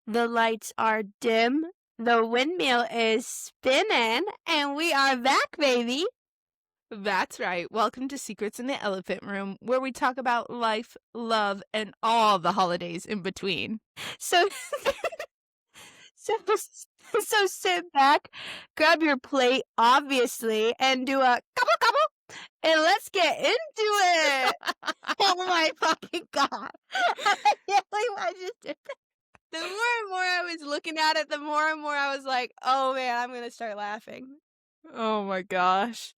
The lights are dim, the windmill is spinning, and we are back, baby. That's right. Welcome to Secrets in the Elephant Room, where we talk about life, love, and all the holidays in between. So, so, so sit back, grab your plate, obviously, and do a gobble gobble, and let's get into it. Oh my fucking god! I can't believe I just did that. The more and more I was looking at it, the more and more I was like, "Oh man, I'm gonna start laughing." Oh my gosh.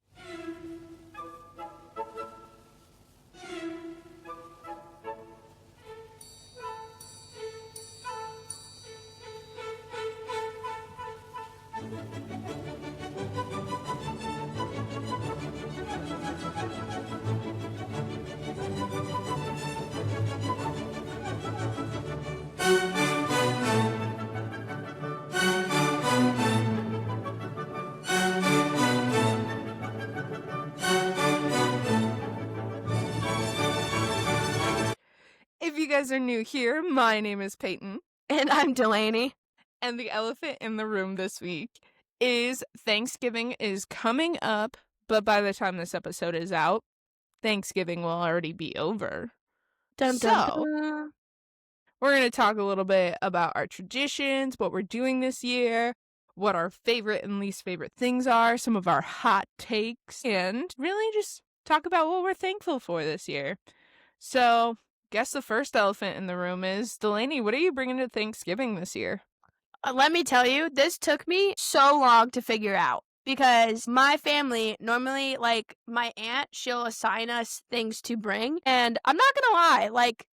If you guys are new here, my name is Payton. And I'm Dalany. And the elephant in the room this week is Thanksgiving is coming up, but by the time this episode is out, Thanksgiving will already be over. Dun, dun, dun. We're going to talk a little bit about our traditions, what we're doing this year, what our favorite and least favorite things are, some of our hot takes, and really just talk about what we're thankful for this year. So, guess the first elephant in the room is, Dalany, what are you bringing to Thanksgiving this year? Let me tell you, this took me so long to figure out because my family normally, like my aunt, she'll assign us things to bring. And I'm not going to lie, like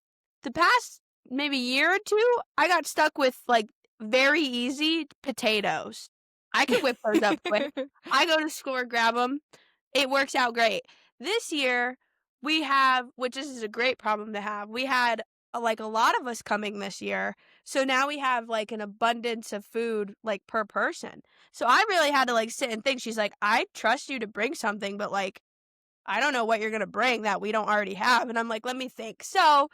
the past maybe year or two, I got stuck with like very easy potatoes. I could whip those up quick. I go to school and grab them. It works out great. This year, we have, which is a great problem to have, we had like a lot of us coming this year. So now we have like an abundance of food like per person. So I really had to like sit and think. She's like, I trust you to bring something, but like, I don't know what you're going to bring that we don't already have. And I'm like, let me think. So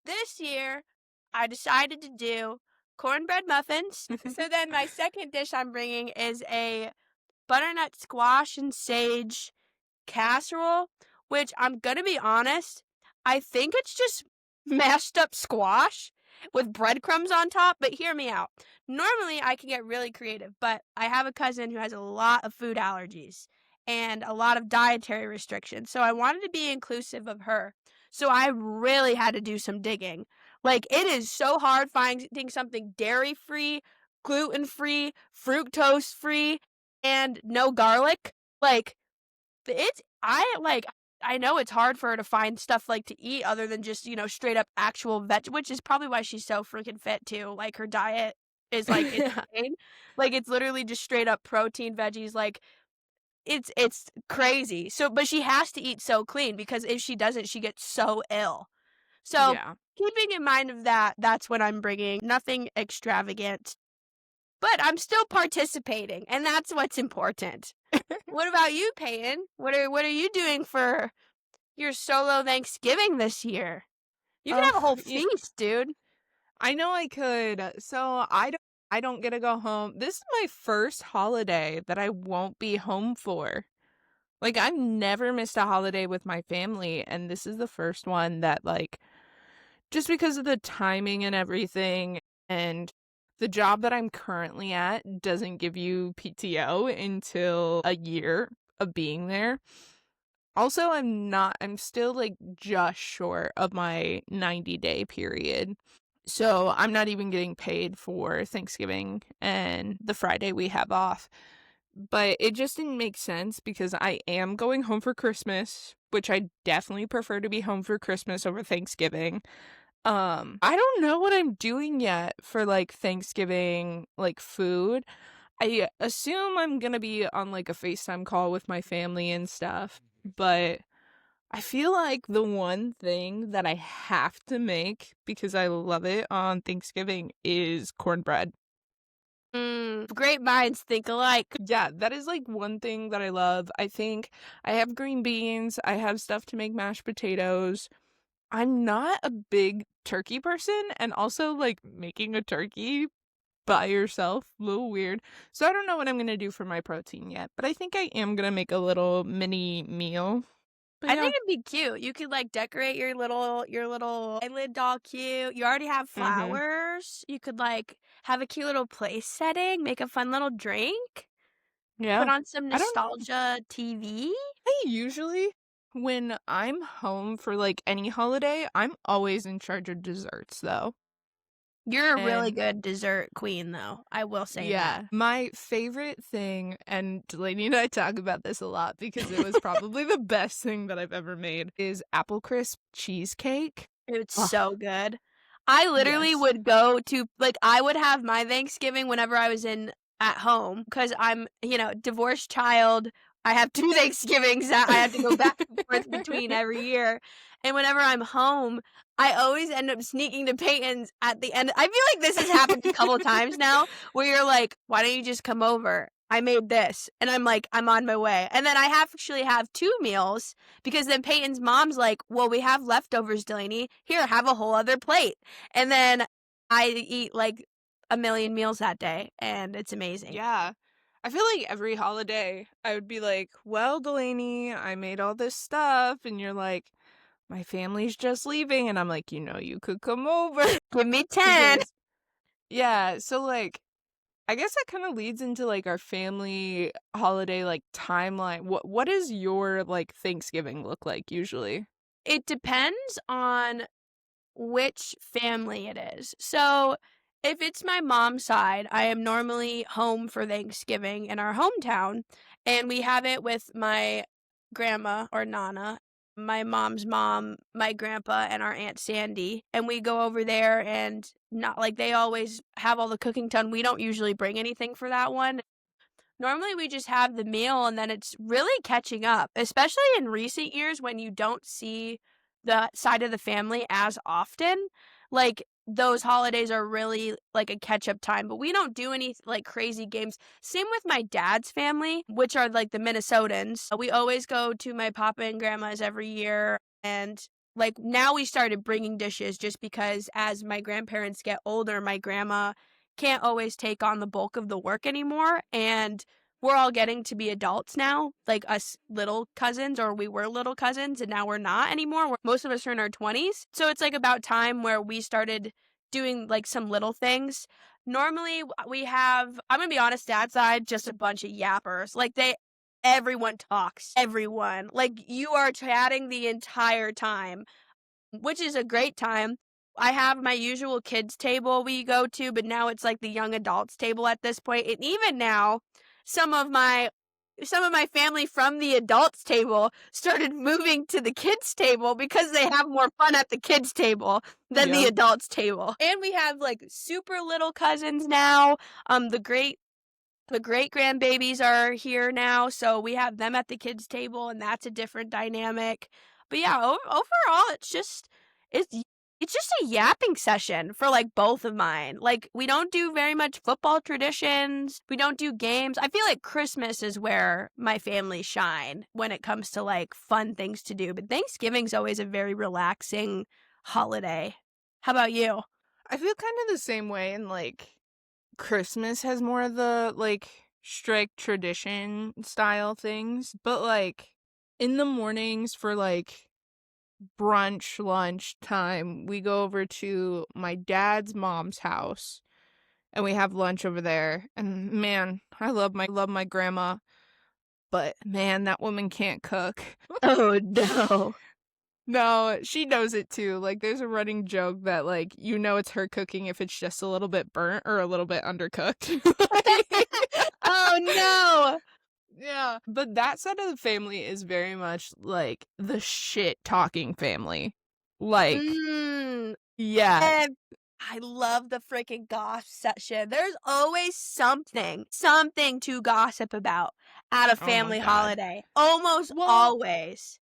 this year, I decided to do cornbread muffins. So then my second dish I'm bringing is a butternut squash and sage casserole, which I'm going to be honest, I think it's just mashed up squash with breadcrumbs on top, but hear me out. Normally, I can get really creative, but I have a cousin who has a lot of food allergies and a lot of dietary restrictions, so I wanted to be inclusive of her. So I really had to do some digging. Like, it is so hard finding something dairy-free, gluten-free, fructose-free, and no garlic. Like, I know it's hard for her to find stuff like to eat other than just, straight up actual veg, which is probably why she's so freaking fit too. Like her diet is like insane. Like it's literally just straight up protein veggies. Like it's crazy. So but she has to eat so clean because if she doesn't, she gets so ill. So Yeah. keeping in mind of that, that's what I'm bringing. Nothing extravagant. But I'm still participating, and that's what's important. What about you, Peyton? What are you doing for your solo Thanksgiving this year? You can have a whole feast, dude. I know I could. So I don't get to go home. This is my first holiday that I won't be home for. Like I've never missed a holiday with my family, and this is the first one that like just because of the timing and everything and the job that I'm currently at doesn't give you PTO until a year of being there. Also, I'm still like just short of my 90-day period. So I'm not even getting paid for Thanksgiving and the Friday we have off. But it just didn't make sense because I am going home for Christmas, which I definitely prefer to be home for Christmas over Thanksgiving. I don't know what I'm doing yet for like Thanksgiving like food. I assume I'm gonna be on like a FaceTime call with my family and stuff, but I feel like the one thing that I have to make because I love it on Thanksgiving is cornbread. Great minds think alike. Yeah, that is like one thing that I love. I think I have green beans, I have stuff to make mashed potatoes. I'm not a big turkey person, and also like making a turkey by yourself. A little weird. So I don't know what I'm gonna do for my protein yet, but I think I am gonna make a little mini meal. But I yeah. think it'd be cute. You could, like, decorate your little eyelid doll cute. You already have Mhm. flowers. You could, like, have a cute little place setting, make a fun little drink, put Yeah. on some I don't know. nostalgia TV. I usually, when I'm home for like any holiday, I'm always in charge of desserts though. You're a really And good dessert queen, though. I will say that. yeah, my favorite thing, and Delaney and I talk about this a lot because it was probably the best thing that I've ever made, is apple crisp cheesecake. It's Oh, so good. I literally yes. would go to like, I would have my Thanksgiving whenever I was at home because 'cause I'm, divorced child. I have 2 Thanksgivings that I have to go back and forth between every year, and whenever I'm home, I always end up sneaking to Peyton's at the end. I feel like this has happened a couple times now where you're like, "Why don't you just come over? I made this." And I'm like, "I'm on my way." And then I actually have 2 meals because then Peyton's mom's like, "Well, we have leftovers, Delaney. Here, have a whole other plate." And then I eat like a million meals that day, and it's amazing. Yeah. I feel like every holiday I would be like, well, Delaney, I made all this stuff. And you're like, my family's just leaving. And I'm like, you could come over. Give me 10. Because, yeah. So, like, I guess that kind of leads into like our family holiday like timeline. What does your like Thanksgiving look like usually? It depends on which family it is. So, if it's my mom's side, I am normally home for Thanksgiving in our hometown, and we have it with my grandma or nana, my mom's mom, my grandpa, and our aunt Sandy, and we go over there and not like they always have all the cooking done. We don't usually bring anything for that one. Normally, we just have the meal and then it's really catching up, especially in recent years when you don't see the side of the family as often. Like, those holidays are really like a catch up time, but we don't do any like crazy games. Same with my dad's family, which are like the Minnesotans. We always go to my papa and grandma's every year. And like now we started bringing dishes just because as my grandparents get older, my grandma can't always take on the bulk of the work anymore. And we're all getting to be adults now, like us little cousins, or we were little cousins, and now we're not anymore. Most of us are in our 20s. So it's like about time where we started doing like some little things. Normally, we have, I'm gonna be honest, dad's side, just a bunch of yappers. Like, everyone talks. Everyone. Like, you are chatting the entire time, which is a great time. I have my usual kids table we go to, but now it's like the young adults table at this point. And even now, some of my some of my family from the adults table started moving to the kids table because they have more fun at the kids table than the Yep. adults table. And we have like super little cousins now. The great grandbabies are here now, so we have them at the kids' table, and that's a different dynamic. But yeah, overall, it's it's just a yapping session for like both of mine. Like we don't do very much football traditions. We don't do games. I feel like Christmas is where my family shine when it comes to like fun things to do. But Thanksgiving's always a very relaxing holiday. How about you? I feel kind of the same way, and like Christmas has more of the like strict tradition style things, but like in the mornings for like brunch lunch time, we go over to my dad's mom's house and we have lunch over there. And man, I love my grandma, but man, that woman can't cook. Oh no. No, she knows it too. Like there's a running joke that like it's her cooking if it's just a little bit burnt or a little bit undercooked. Oh no. Yeah. But that side of the family is very much like the shit talking family. Like, Mm. yeah. And I love the freaking gossip session. There's always something to gossip about at a Oh my family God. holiday. Almost Well, always.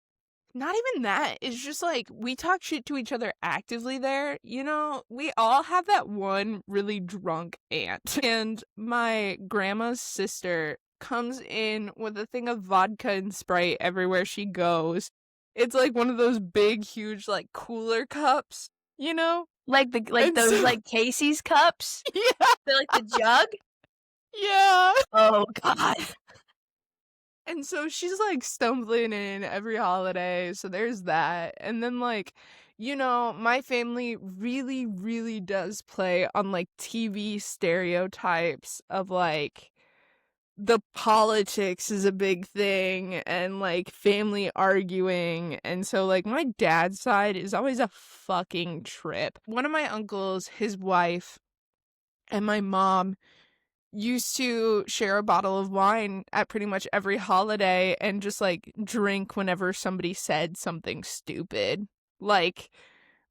not even that. It's just like we talk shit to each other actively there. We all have that one really drunk aunt. And my grandma's sister comes in with a thing of vodka and Sprite everywhere she goes. It's like one of those big, huge, like cooler cups, you know? Like And those, so like, Casey's cups? yeah, They're like the jug? yeah. Oh god. And so she's, like, stumbling in every holiday, so there's that, and then, like, my family really, really does play on, like, TV stereotypes of, like, the politics is a big thing and, like, family arguing, and so, like, my dad's side is always a fucking trip. One of my uncles, his wife, and my mom used to share a bottle of wine at pretty much every holiday and just, like, drink whenever somebody said something stupid. Like,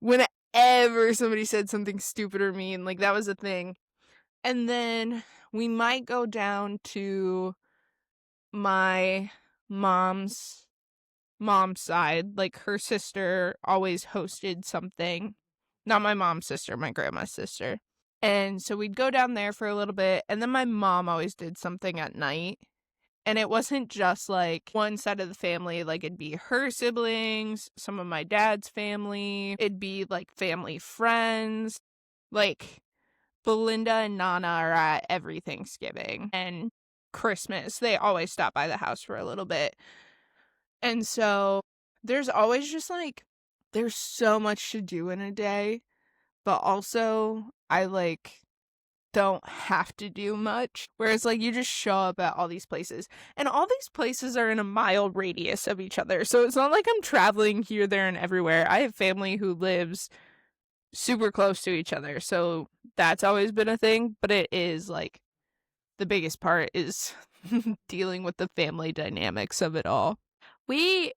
whenever somebody said something stupid or mean, like, that was a thing. And then we might go down to my mom's mom's side, like, her sister always hosted something. Not my mom's sister, my grandma's sister. And so we'd go down there for a little bit, and then my mom always did something at night. And it wasn't just, like, one side of the family, like, it'd be her siblings, some of my dad's family, it'd be, like, family friends. Like, Belinda and Nana are at every Thanksgiving and Christmas. They always stop by the house for a little bit. And so there's always just, like, there's so much to do in a day, but also I, like, don't have to do much. Whereas, like, you just show up at all these places, and all these places are in a mile radius of each other. So it's not like I'm traveling here, there, and everywhere. I have family who lives super close to each other. So that's always been a thing. But it is, like, the biggest part is dealing with the family dynamics of it all. We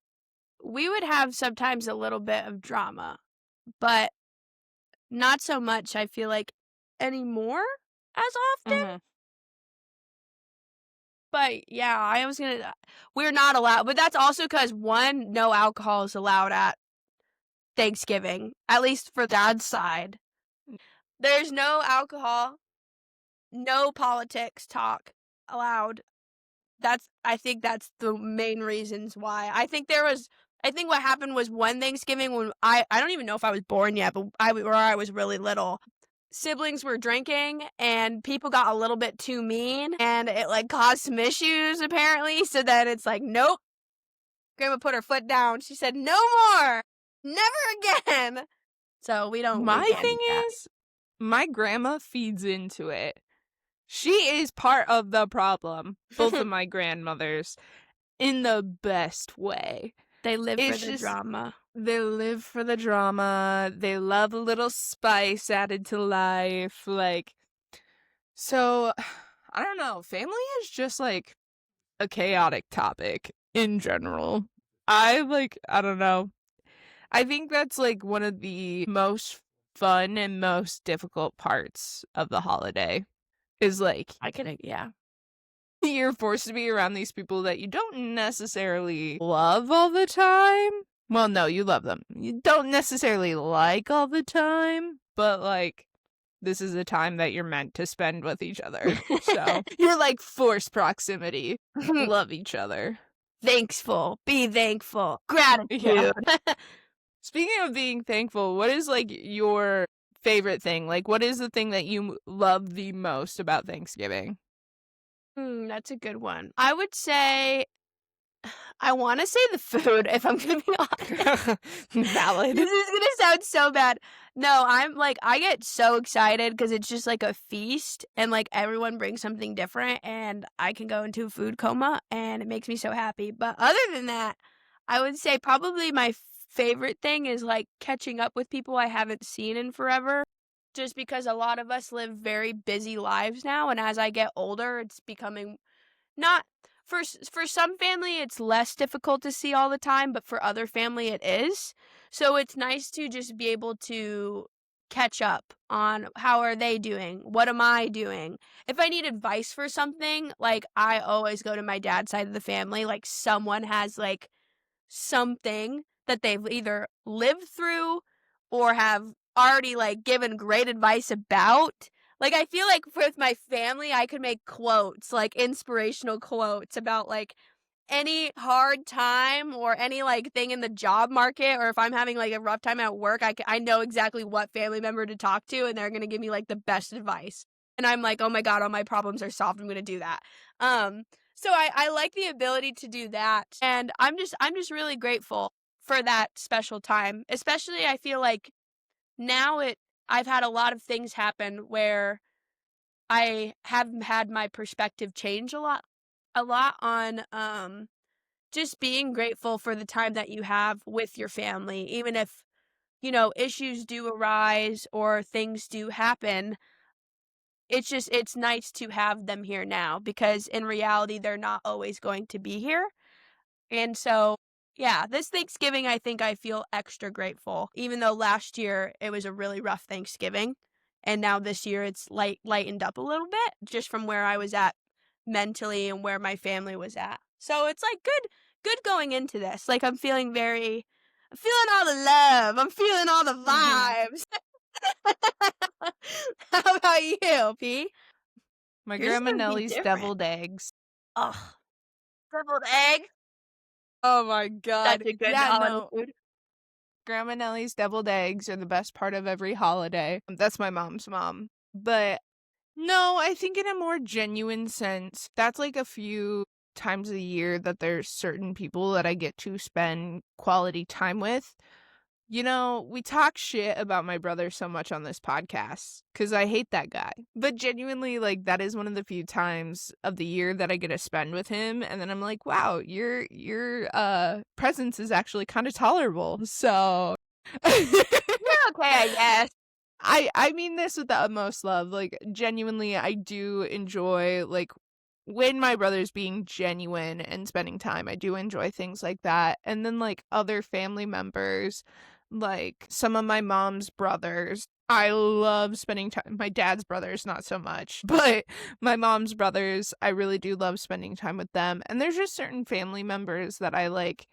would have sometimes a little bit of drama, but not so much, I feel like, anymore as often. Mhm. But yeah, I was gonna. We're not allowed, but that's also because one, no alcohol is allowed at Thanksgiving, at least for Dad's side. There's no alcohol, no politics talk allowed. I think that's the main reasons why. I think what happened was one Thanksgiving when I don't even know if I was born yet, but I was really little. Siblings were drinking and people got a little bit too mean and it like caused some issues apparently. So then it's like, nope. Grandma put her foot down. She said, no more, never again. So we My can't thing do that. is, my grandma feeds into it. She is part of the problem. Both of my grandmothers, in the best way. They live for It's the just drama. they live for the drama. They love a little spice added to life. Like, so I don't know. Family is just like a chaotic topic in general. I don't know. I think that's like one of the most fun and most difficult parts of the holiday is like Yeah. you're forced to be around these people that you don't necessarily love all the time. Well, no, you love them. You don't necessarily like all the time, but like this is a time that you're meant to spend with each other. So you're like forced proximity. Love each other. Be thankful, Yeah. gratitude. Speaking of being thankful, what is like your favorite thing? Like, what is the thing that you love the most about Thanksgiving? That's a good one. I would say I want to say the food, if I'm gonna be honest. Valid. This is gonna sound so bad. No, I'm like, I get so excited because it's just like a feast and like everyone brings something different and I can go into a food coma and it makes me so happy. But other than that, I would say probably my favorite thing is like catching up with people I haven't seen in forever. Just because a lot of us live very busy lives now, and as I get older, it's becoming not for some family it's less difficult to see all the time, but for other family it is. So it's nice to just be able to catch up on how are they doing? What am I doing? If I need advice for something, like I always go to my dad's side of the family, like someone has like something that they've either lived through or have already like given great advice about. Like I feel like with my family I could make quotes, like inspirational quotes about like any hard time or any, like, thing in the job market, or if I'm having, like, a rough time at work, I know exactly what family member to talk to, and they're gonna give me, like, the best advice. And I'm like, "Oh my god, all my problems are solved, I'm gonna do that." So I like the ability to do that, and I'm just really grateful for that special time. Especially, I feel like now I've had a lot of things happen where I have had my perspective change a lot on, just being grateful for the time that you have with your family, even if, issues do arise or things do happen. It's nice to have them here now because in reality, they're not always going to be here. And so, yeah, this Thanksgiving, I think I feel extra grateful, even though last year it was a really rough Thanksgiving. And now this year it's lightened up a little bit just from where I was at mentally and where my family was at. So it's like good going into this. Like I'm feeling all the love. I'm feeling all the Mhm. vibes. How about you, P? My Yours is grandma gonna be Nellie's different. deviled eggs. Oh, deviled egg. Oh my god. Such a good Yeah, holiday no. food. Grandma Nellie's deviled eggs are the best part of every holiday. That's my mom's mom. But no, I think in a more genuine sense, that's like a few times a year that there's certain people that I get to spend quality time with. We talk shit about my brother so much on this podcast because I hate that guy. But genuinely, like, that is one of the few times of the year that I get to spend with him. And then I'm like, wow, your presence is actually kind of tolerable. So You're okay, I guess. I mean this with the utmost love. Like, genuinely, I do enjoy, like, when my brother's being genuine and spending time. I do enjoy things like that. And then, like, other family members, like some of my mom's brothers. I love spending time. My dad's brothers, not so much, but my mom's brothers, I really do love spending time with them. And there's just certain family members that I like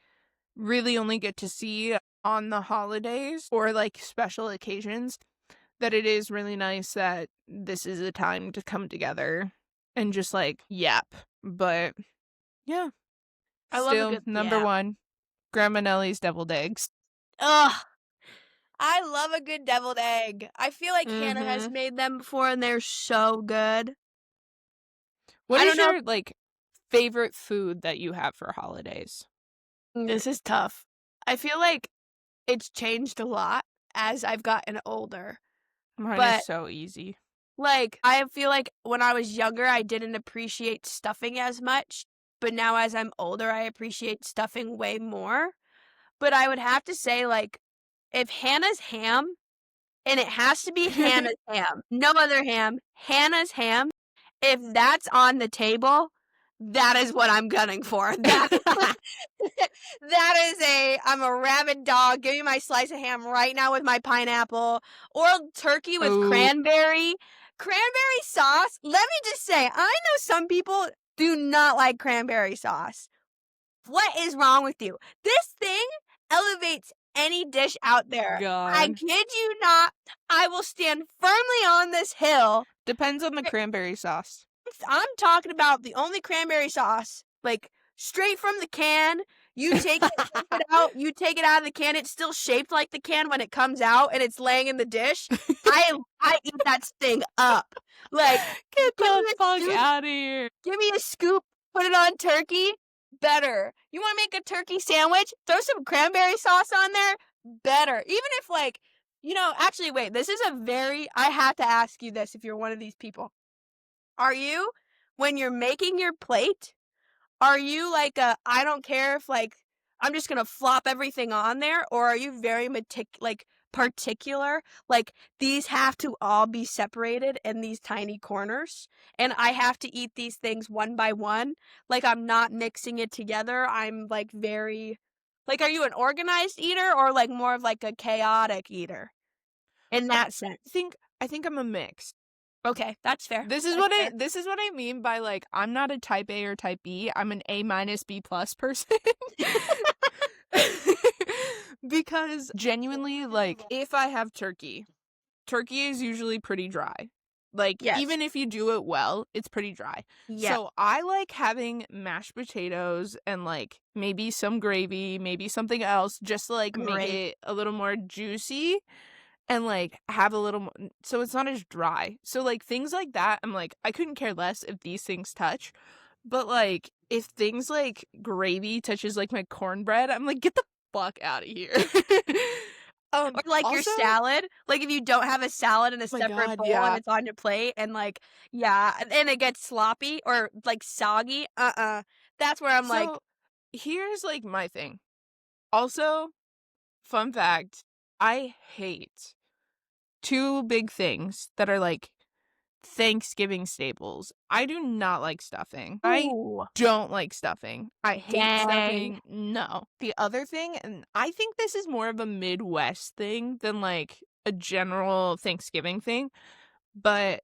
really only get to see on the holidays or like special occasions that it is really nice that this is a time to come together and just like yap. But yeah, I love a still good number yeah. one, Grandma Nellie's deviled eggs. Ugh, I love a good deviled egg. I feel like Hannah has Mm-hmm. made them before and they're so good. What I is don't know your like favorite food that you have for holidays? if this is tough. I feel like it's changed a lot as I've gotten older. Mine is But so easy. like I feel like when I was younger I didn't appreciate stuffing as much, but now as I'm older I appreciate stuffing way more. But I would have to say like if Hannah's ham, and it has to be Hannah's ham, no other ham, Hannah's ham. If that's on the table, that is what I'm gunning for. I'm a rabid dog. Give me my slice of ham right now with my pineapple or turkey with Oh cranberry sauce. Let me just say, I know some people do not like cranberry sauce. What is wrong with you? This thing elevates any dish out there. I god. kid you not. I will stand firmly on this hill. Depends on the cranberry sauce. I'm talking about the only cranberry sauce, like straight from the can. You take it, whip it out, you take it out of the can. It's still shaped like the can when it comes out and it's laying in the dish. I eat that thing up. Like, Get give the me a fuck scoop, out of here. give me a scoop, put it on turkey. Better. You want to make a turkey sandwich? Throw some cranberry sauce on there. Better. Even if actually wait, I have to ask you this if you're one of these people. Are you, when you're making your plate, are you like I don't care if like I'm just gonna flop everything on there, or are you very particular? Like these have to all be separated in these tiny corners, and I have to eat these things one by one. Like I'm not mixing it together. I'm like very, like, are you an organized eater or like more of like a chaotic eater in that I sense? think I think I'm a mix. Okay, that's fair. This is That's what I fair. this is what I mean by like I'm not a type A or type B. I'm an A minus B plus person. Because genuinely, like if I have turkey is usually pretty dry. Like, Yes. even if you do it well, it's pretty dry. Yeah. So I like having mashed potatoes and, like, maybe some gravy, maybe something else, just to, like, make Great. it a little more juicy and, like, have a little more so it's not as dry. So, like, things like that, I'm like, I couldn't care less if these things touch. But, like, if things like gravy touches, like, my cornbread, I'm like, "Get the fuck out of here." Or, like, your Also salad, like, if you don't have a salad in a my separate god, bowl and yeah. it's on your plate and, like yeah, and it gets sloppy or, like, soggy, that's where I'm like, So, here's, like, my thing. Also, fun fact, I hate 2 big things that are, like, Thanksgiving staples. I do not like stuffing. I "Ooh, don't like stuffing. I hate dang." stuffing. No. The other thing, and I think this is more of a Midwest thing than, like, a general Thanksgiving thing, but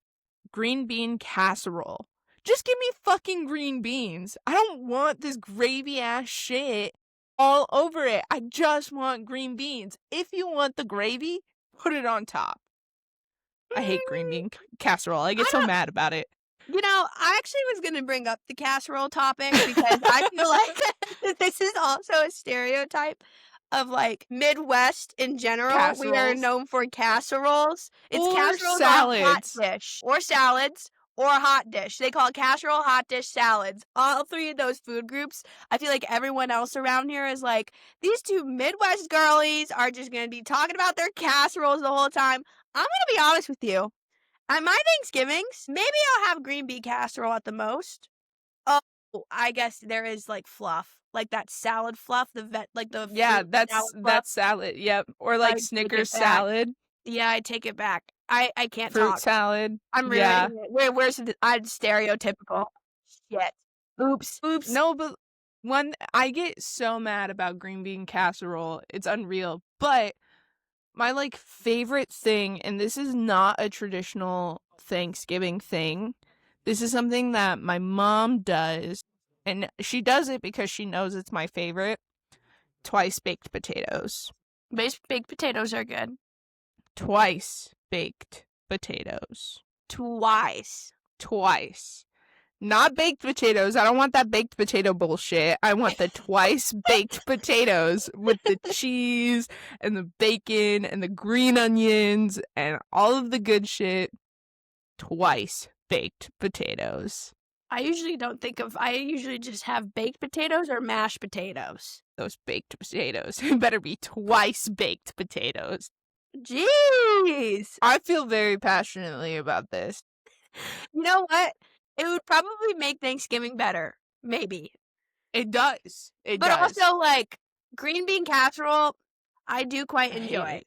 green bean casserole. Just give me fucking green beans. I don't want this gravy ass shit all over it. I just want green beans. If you want the gravy, put it on top. I hate green Mm, bean casserole. I get I so don't mad about it. you know, I actually was gonna bring up the casserole topic because I feel like this is also a stereotype of, like, Midwest in general. We are Casseroles known for casseroles. It's or casseroles or a hot salads. dish, or salads, or a hot dish. They call it casserole, hot dish, salads. All 3 of those food groups, I feel like everyone else around here is like, "These 2 Midwest girlies are just gonna be talking about their casseroles the whole time." I'm gonna be honest with you. At my Thanksgivings, maybe I'll have green bean casserole at the most. Oh, I guess there is, like, fluff, like that salad fluff, the Yeah, fruit salad fluff. that's salad. Yep. Or I like take Snickers it back. salad, Yeah, I take it back. I can't fruit talk. salad. I'm Yeah. ruining it. Where's the I'm stereotypical. Shit. Oops. Oops. No, but one I get so mad about green bean casserole. It's unreal. But my, like, favorite thing, and this is not a traditional Thanksgiving thing. This is something that my mom does, and she does it because she knows it's my favorite. Twice baked potatoes. Baked potatoes are good. Twice baked potatoes. Twice. Twice. Not baked potatoes. I don't want that baked potato bullshit. I want the twice baked potatoes with the cheese and the bacon and the green onions and all of the good shit. Twice baked potatoes. I usually just have baked potatoes or mashed potatoes. Those baked potatoes better be twice baked potatoes. Jeez. I feel very passionately about this. You know what? It would probably make Thanksgiving better, maybe. It does. It But does. also, like, green bean casserole, I do quite I hate enjoy. it.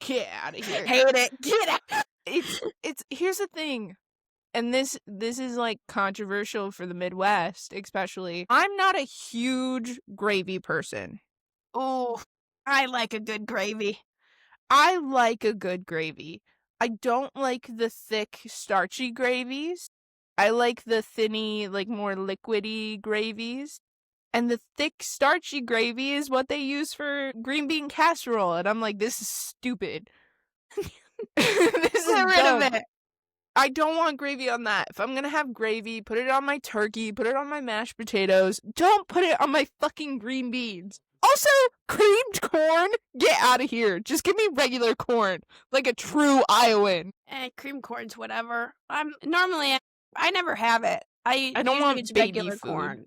Get out of here. Hate it. Get out. It's here's the thing. And this is, like, controversial for the Midwest, especially. I'm not a huge gravy person. Ooh, I like a good gravy. I like a good gravy. I don't like the thick, starchy gravies. I like the thinny, like, more liquidy gravies. And the thick, starchy gravy is what they use for green bean casserole. And I'm like, this is stupid. This is Get rid dumb. of it. I don't want gravy on that. If I'm gonna have gravy, put it on my turkey, put it on my mashed potatoes. Don't put it on my fucking green beans. Also, creamed corn? Get out of here. Just give me regular corn, like a true Iowan. Cream corn's whatever. I never have it. I don't Usually want it's baby regular food. corn.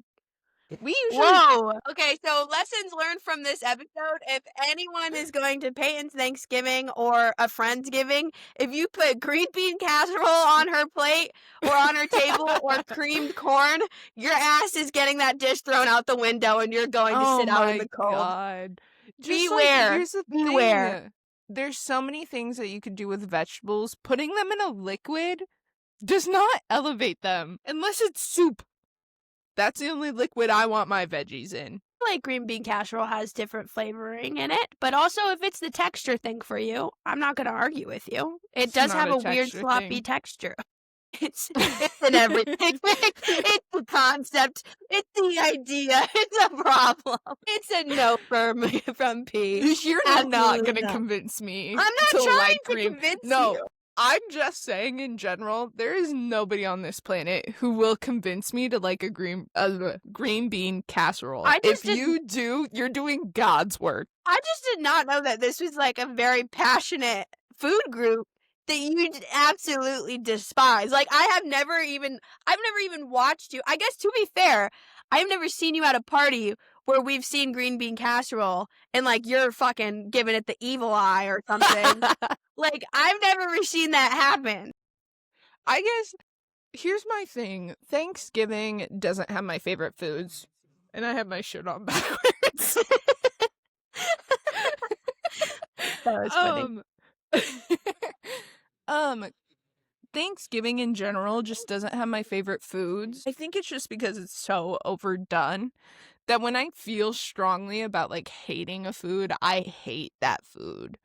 We usually Whoa. Okay, so lessons learned from this episode. If anyone is going to Peyton's Thanksgiving or a Friendsgiving, if you put green bean casserole on her plate or on her table or creamed corn, your ass is getting that dish thrown out the window and you're going to sit out in the cold. God. Beware. Here's the Beware. thing. There's so many things that you could do with vegetables. Putting them in a liquid does not elevate them unless it's soup. That's the only liquid I want my veggies in. Like green bean casserole has different flavoring in it, but also if it's the texture thing for you, I'm not going to argue with you. It does not have a a weird texture sloppy thing. texture. It's in everything. It's the concept. It's the idea. It's a problem. It's a no from P. You're Absolutely not gonna not. convince me. I'm not to trying like to green. convince No, you. I'm just saying in general, there is nobody on this planet who will convince me to like a green bean casserole. I just If didn't you do, you're doing God's work. I just did not know that this was, like, a very passionate food group that you absolutely despise. Like, I've never even watched you. I guess, to be fair, I've never seen you at a party where we've seen green bean casserole and, like, you're fucking giving it the evil eye or something. Like, I've never seen that happen. I guess here's my thing. Thanksgiving doesn't have my favorite foods. And I have my shirt on backwards. That was funny. Thanksgiving in general just doesn't have my favorite foods. I think it's just because it's so overdone that when I feel strongly about like hating a food, I hate that food.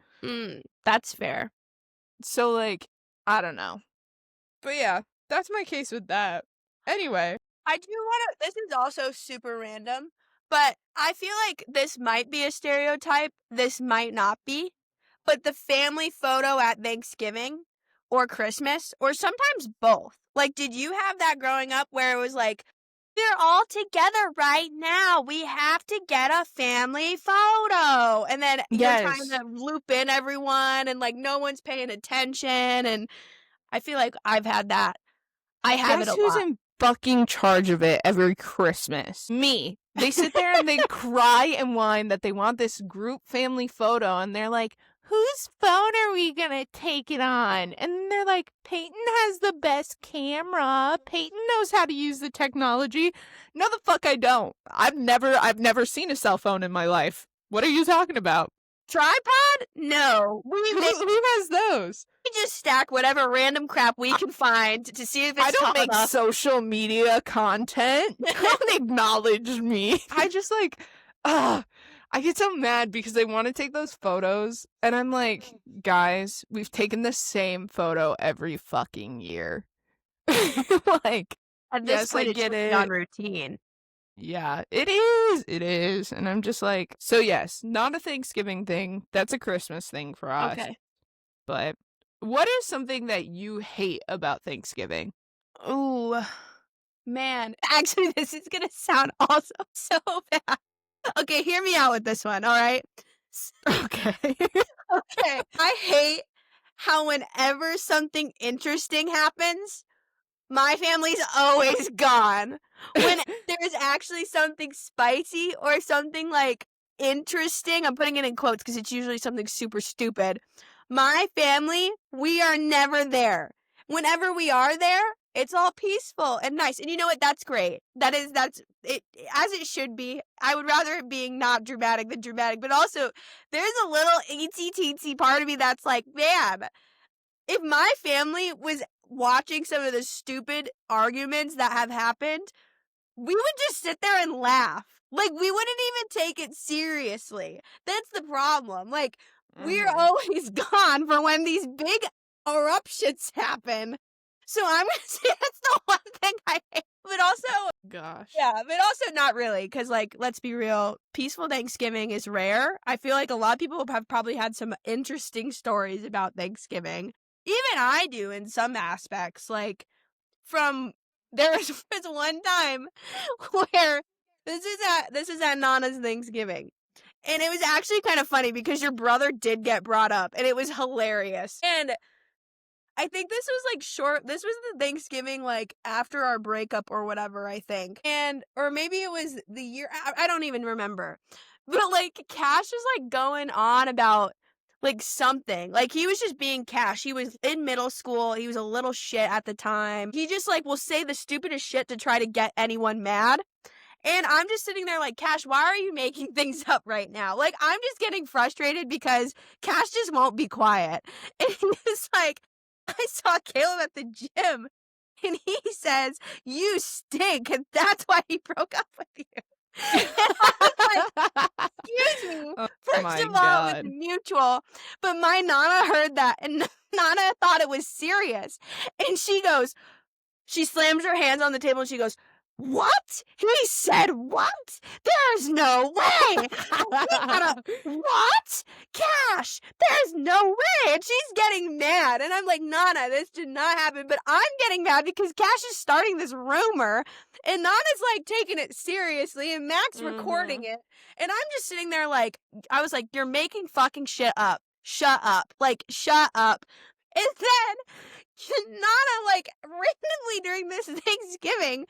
That's fair. So like, I don't know. But yeah, that's my case with that. Anyway. I do wanna this is also super random, but I feel like this might be a stereotype, this might not be, but the family photo at Thanksgiving or Christmas, or sometimes both. Like, did you have that growing up where it was like, "We're all together right now, we have to get a family photo," and then you're trying Yes. to loop in everyone and, like, no one's paying attention, and I feel like I've had that. I have it Guess a who's lot. in fucking charge of it every Christmas? Me. They sit there and they cry and whine that they want this group family photo, and they're like, whose phone are we gonna take it on? And they're like, Peyton has the best camera. Peyton knows how to use the technology. No, the fuck I don't. I've never seen a cell phone in my life. What are you talking about? Tripod? No. Who has those? We just stack whatever random crap we can find to see if it's I don't tall make enough. social media content. Don't acknowledge me. I just like, I get so mad because they want to take those photos, and I'm like, guys, we've taken the same photo every fucking year. Like, At this yes, point, I it's get just it. on routine. Yeah, it is, and I'm just like, so yes, not a Thanksgiving thing. That's a Christmas thing for us. Okay. But what is something that you hate about Thanksgiving? Ooh, man. Actually, this is gonna sound also so bad. Okay, hear me out with this one, all right? Okay. Okay. I hate how whenever something interesting happens, my family's always gone. When there's actually something spicy or something, like, interesting, I'm putting it in quotes because it's usually something super stupid. My family, we are never there. Whenever we are there, it's all peaceful and nice. And you know what? That's great. That's it, as it should be. I would rather it being not dramatic than dramatic, but also there's a little eensy teensy part of me that's like, man, if my family was watching some of the stupid arguments that have happened, we would just sit there and laugh. Like, we wouldn't even take it seriously. That's the problem. Like, we're always gone for when these big eruptions happen. So I'm gonna say that's the one thing I hate. But also, Gosh. yeah, but also not really, because, like, let's be real, peaceful Thanksgiving is rare. I feel like a lot of people have probably had some interesting stories about Thanksgiving. Even I do in some aspects, like, there was one time where this is at Nana's Thanksgiving. And it was actually kind of funny because your brother did get brought up, and it was hilarious. And I think this was this was the Thanksgiving, like, after our breakup or whatever, I think. Or maybe it was the year, I don't even remember. But, like, Cash was, like, going on about, like, something. Like, he was just being Cash. He was in middle school. He was a little shit at the time. He just, like, will say the stupidest shit to try to get anyone mad. And I'm just sitting there like, Cash, why are you making things up right now? Like, I'm just getting frustrated because Cash just won't be quiet. And he's like, I saw Caleb at the gym, and he says, you stink, and that's why he broke up with you. And I was like, excuse me. Oh First of all, it was mutual, but my Nana heard that, and Nana thought it was serious. And she slams her hands on the table, and she goes, What? He said what? There's no way. We gotta, what? Cash, there's no way. And she's getting mad. And I'm like, Nana, this did not happen. But I'm getting mad because Cash is starting this rumor. And Nana's like taking it seriously. And Mac's recording it. And I'm just sitting there like, I was like, you're making fucking shit up. Shut up. Like, shut up. And then Nana, like, randomly during this Thanksgiving,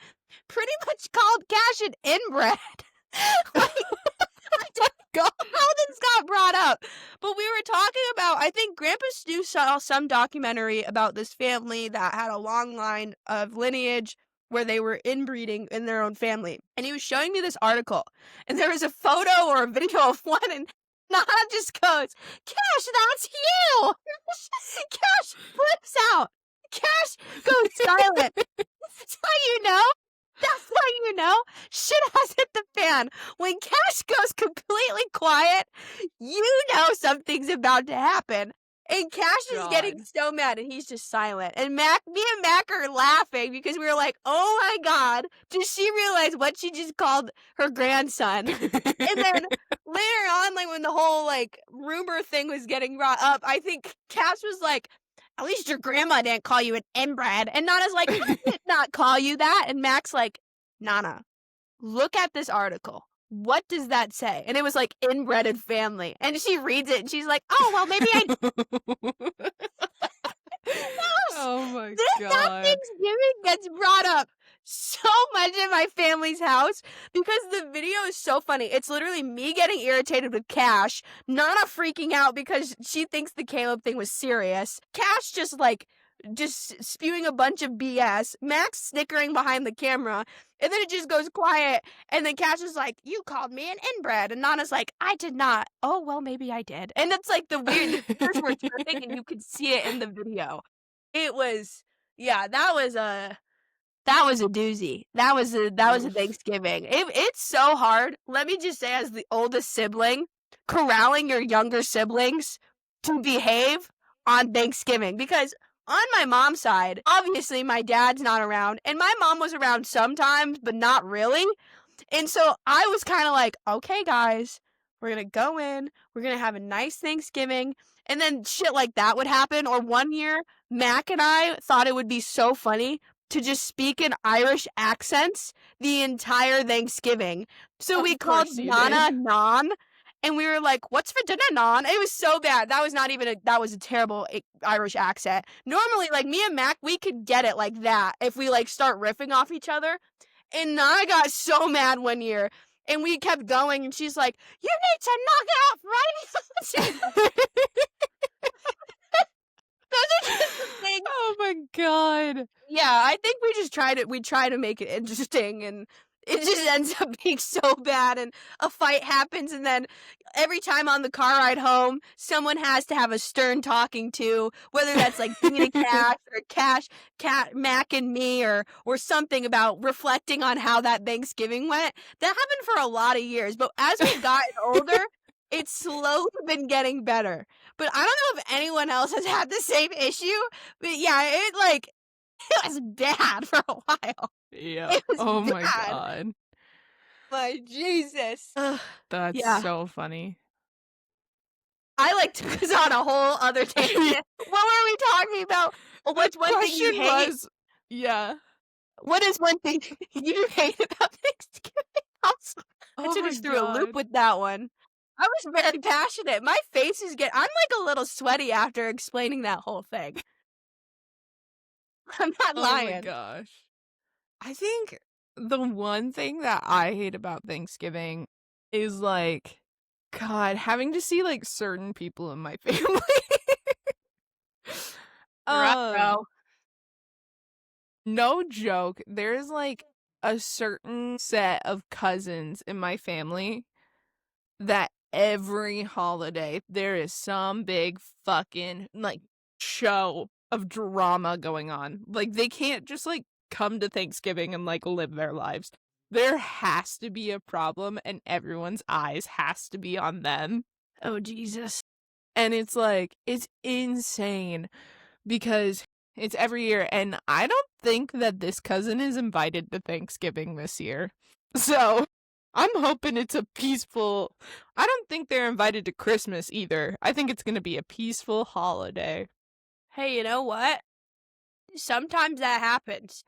pretty much called Cash an inbred. Like, I don't know how this got brought up. But we were talking about, I think Grandpa Stu saw some documentary about this family that had a long line of lineage where they were inbreeding in their own family. And he was showing me this article. And there was a photo or a video of one, and Nana just goes, Cash, that's you! Cash flips out. Cash goes silent. That's how you know. That's how you know shit has hit the fan. When Cash goes completely quiet, you know something's about to happen. And Cash is getting so mad, and he's just silent. And me and Mac are laughing because we were like, oh my God, does she realize what she just called her grandson? And then later on, like when the whole like rumor thing was getting brought up, I think Cash was like, at least your grandma didn't call you an inbred. And Nana's like, I did not call you that. And Mac's like, Nana, look at this article. What does that say? And it was like inbred family. And she reads it and she's like, oh, well, maybe I. Oh my That God. Thanksgiving gets brought up so much in my family's house because the video is so funny. It's literally me getting irritated with Cash, Nana freaking out because she thinks the Caleb thing was serious, Cash just spewing a bunch of BS, Max snickering behind the camera, and then it just goes quiet, and then Cash is like, you called me an inbred, and Nana's like, I did not. Oh, well, maybe I did. And it's like the fingers were tripping, and you could see it in the video. It was, yeah, that was a doozy. That was a Thanksgiving. It's so hard. Let me just say, as the oldest sibling, corralling your younger siblings to behave on Thanksgiving. Because on my mom's side, obviously my dad's not around, and my mom was around sometimes, but not really. And so I was kind of like, okay, guys, we're going to go in, we're going to have a nice Thanksgiving. And then shit like that would happen. Or one year, Mac and I thought it would be so funny to just speak in Irish accents the entire Thanksgiving. So we called Nana Non. And we were like, what's for dinner, Non? It was so bad. That was a terrible Irish accent. Normally, like, me and Mac, we could get it like that if we, like, start riffing off each other. And Nana got so mad one year. And we kept going, and she's like, you need to knock it off right now. Those are just the things. Oh my God. Yeah, I think we try to make it interesting, and it just ends up being so bad, and a fight happens, and then every time on the car ride home, someone has to have a stern talking to, whether that's like Bean and Cash or Mac and me, or something about reflecting on how that Thanksgiving went. That happened for a lot of years, but as we've gotten older, it's slowly been getting better. But I don't know if anyone else has had the same issue, but yeah, it was bad for a while. Yeah. Oh my God. My Jesus. That's so funny. I took us on a whole other tangent. What were we talking about? What's one thing you hate? Yeah. What is one thing you hate about Thanksgiving? I took us through a loop with that one. I was very passionate. My face is I'm a little sweaty after explaining that whole thing. I'm not lying. Oh my gosh. I think the one thing that I hate about Thanksgiving is God, having to see certain people in my family. No joke. There's a certain set of cousins in my family that every holiday there is some big fucking show of drama going on. They can't just come to Thanksgiving and live their lives. There has to be a problem, and everyone's eyes has to be on them. Oh Jesus. And it's insane because It's every year, and I don't think that this cousin is invited to Thanksgiving this year. So, I'm hoping it's a peaceful I don't think they're invited to Christmas either. I think it's gonna be a peaceful holiday. Hey, you know what? Sometimes that happens.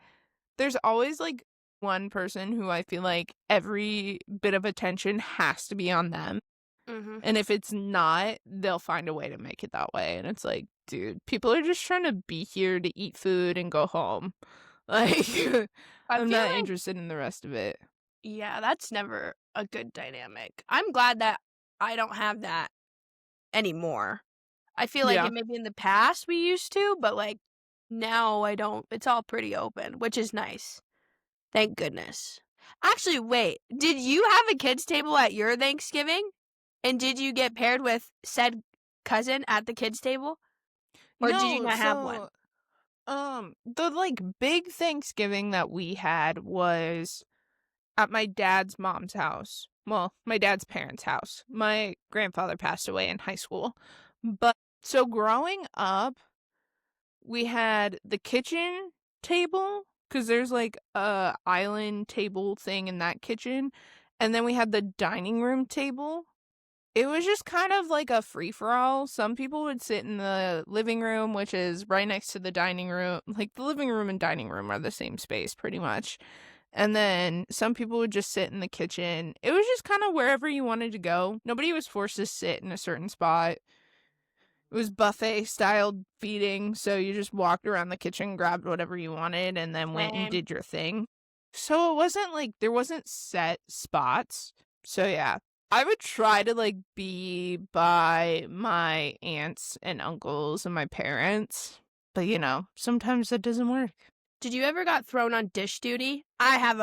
There's always, like, one person who I feel like every bit of attention has to be on them, Mhm. and if it's not, they'll find a way to make it that way, and it's like, "Dude, people are just trying to be here to eat food and go home." Like, I I'm feel not like interested in the rest of it. yeah, that's never a good dynamic. I'm glad that I don't have that anymore. I feel like Yeah. it maybe in the past we used to, but, like, now I don't. It's all pretty open, which is nice. Thank goodness. Actually, wait, did you have a kids' table at your Thanksgiving? And did you get paired with said cousin at the kids' table? Or did you No, not have one? so, the, like, big Thanksgiving that we had was at my dad's mom's house. Well, my dad's parents' house. My grandfather passed away in high school. But so growing up, we had the kitchen table because there's like a island table thing in that kitchen, and then we had the dining room table. It was just kind of like a free for all. Some people would sit in the living room, which is right next to the dining room. Like the living room and dining room are the same space pretty much. And then some people would just sit in the kitchen. It was just kind of wherever you wanted to go. Nobody was forced to sit in a certain spot. It was buffet style feeding, so you just walked around the kitchen, grabbed whatever you wanted, and then went and Same. did your thing. So it wasn't like there wasn't set spots. So yeah, I would try to like be by my aunts and uncles and my parents, but sometimes that doesn't work. Did you ever got thrown on dish duty? I have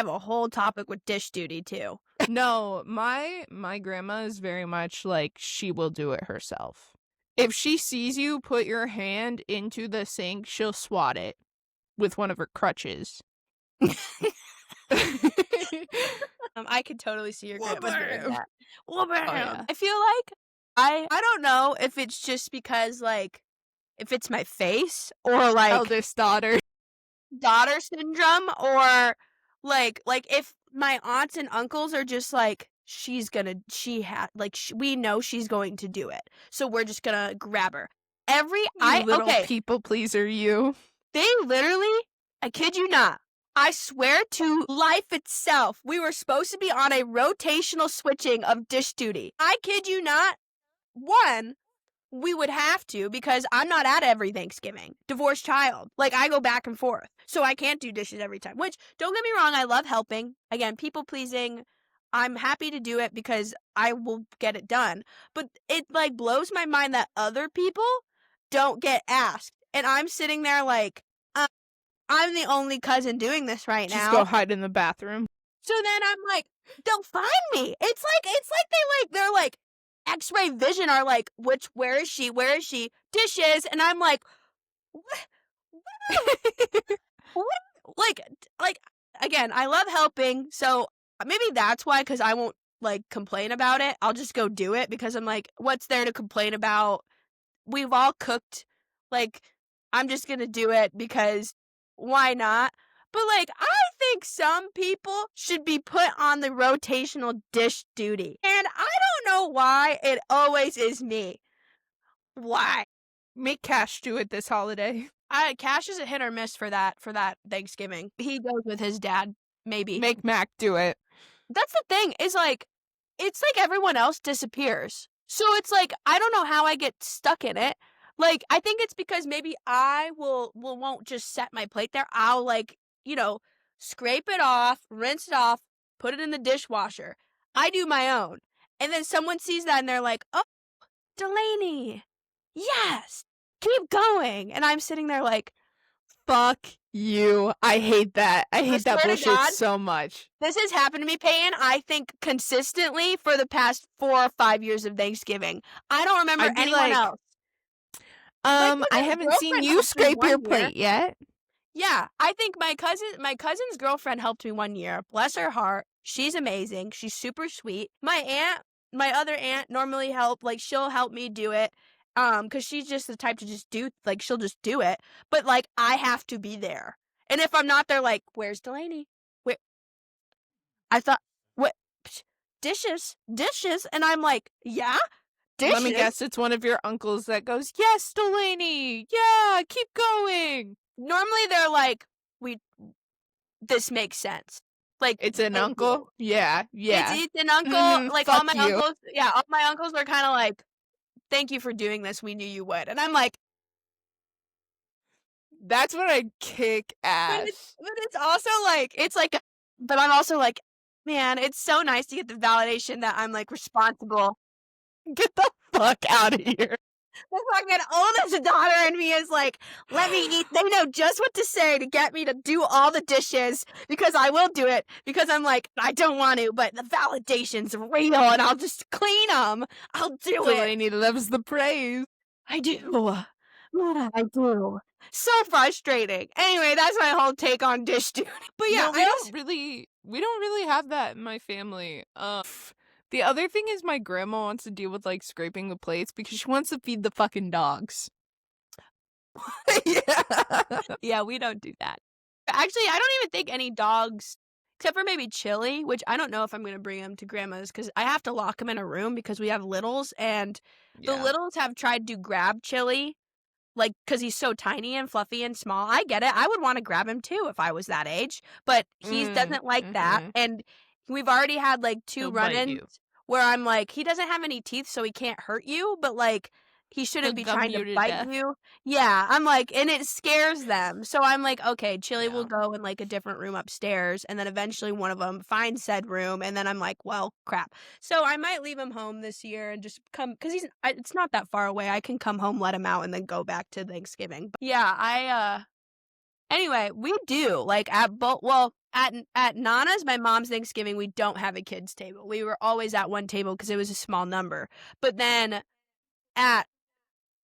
a whole topic with dish duty too. No, my grandma is very much like she will do it herself. If she sees you put your hand into the sink, she'll swat it with one of her crutches. I could totally see your grandma doing Wha-bam! that. Well, Oh yeah. I feel like I don't know if it's just because like if it's my face or like Eldest daughter. daughter syndrome or like if my aunts and uncles are just like we know she's going to do it, so we're just gonna grab her You little okay, people pleaser, you. they literally, I kid you not, I swear to life itself, we were supposed to be on a rotational switching of dish duty. I kid you not. One, we would have to because I'm not at every Thanksgiving. Divorced child. Like, I go back and forth. So I can't do dishes every time. Which, don't get me wrong, I love helping. Again, people pleasing. I'm happy to do it because I will get it done. But it, like, blows my mind that other people don't get asked. And I'm sitting there like, I'm the only cousin doing this right Just now. go hide in the bathroom. So then I'm like, they'll find me. It's like they're like X-ray vision are like, where is she? Where is she? Dishes. And I'm like, what? What? Like again, I love helping. So maybe that's why, because I won't like complain about it. I'll just go do it because I'm like, what's there to complain about? We've all cooked. Like, I'm just gonna do it because why not? But like, I think some people should be put on the rotational dish duty. And I don't know why it always is me. Why? Make Cash do it this holiday. Cash is a hit or miss for that Thanksgiving. He goes with his dad, maybe. Make Mac do it. That's the thing, is like, it's like everyone else disappears. So it's like, I don't know how I get stuck in it. Like, I think it's because maybe I won't just set my plate there. I'll like, scrape it off, rinse it off, put it in the dishwasher. I do my own. And then someone sees that and they're like, oh, Dalany, yes, keep going. And I'm sitting there like, Fuck you. I hate that. I hate that swear to bullshit God, so much. this has happened to me, Peyton, I think consistently for the past 4 or 5 years of Thanksgiving. I don't remember I'd be anyone like, else. Like, look, I my haven't seen girlfriend you helped me scrape one your year. plate yet. Yeah, I think my cousin's girlfriend helped me one year. Bless her heart. She's amazing. She's super sweet. My other aunt normally she'll help me do it. 'Cause she's just the type to just do like, she'll just do it, but, like, I have to be there, and if I'm not there, like, "Where's Dalany? Where?" I thought, "What? Psh, dishes, dishes," and I'm like, "Yeah? Let me Dishes?" guess, it's one of your uncles that goes, "Yes, Delaney! Yeah, keep going!" Normally, they're like, "We this makes sense." Like, It's an they do. uncle? Yeah, yeah. It's an uncle, Mhm, like, fuck you. all my uncles are kinda like, "Thank you for doing this, we knew you would," and I'm like, That's when I kick ass. but it's also like it's like but I'm also like, "Man, it's so nice to get the validation that I'm, like, responsible." Get the fuck out of here. The fucking oldest daughter in me is like, "Let me eat." They know just what to say to get me to do all the dishes because I will do it because I'm like, "I don't want to, but the validation's real and I'll just clean them. I'll do it." Delaney loves the praise. I do. Yeah, I do. So frustrating. Anyway, that's my whole take on dish duty. But yeah, No, I just we don't really have that in my family. The other thing is my grandma wants to deal with, like, scraping the plates because she wants to feed the fucking dogs. Yeah. yeah, we don't do that. Actually, I don't even think any dogs, except for maybe Chili, which I don't know if I'm gonna bring him to grandma's because I have to lock him in a room because we have littles, and the Yeah. littles have tried to grab Chili, like, because he's so tiny and fluffy and small. I get it. I would wanna grab him too if I was that age, but he doesn't like that, Mhm. and we've already had, like, 2 He'll bite run-ins you. where I'm like, "He doesn't have any teeth, so he can't hurt you, but, like, he He'll shouldn't be gum trying to you to bite death. you." Yeah, I'm like and it scares them, so I'm like, "Okay, Chili will Yeah. go in, like, a different room upstairs," and then eventually one of them finds said room, and then I'm like, "Well, crap." So I might leave him home this year and just come because it's not that far away. I can come home, let him out, and then go back to Thanksgiving. But yeah, anyway, we do, like, at both well, at Nana's, my mom's Thanksgiving, we don't have a kids table. We were always at one table because it was a small number. But then at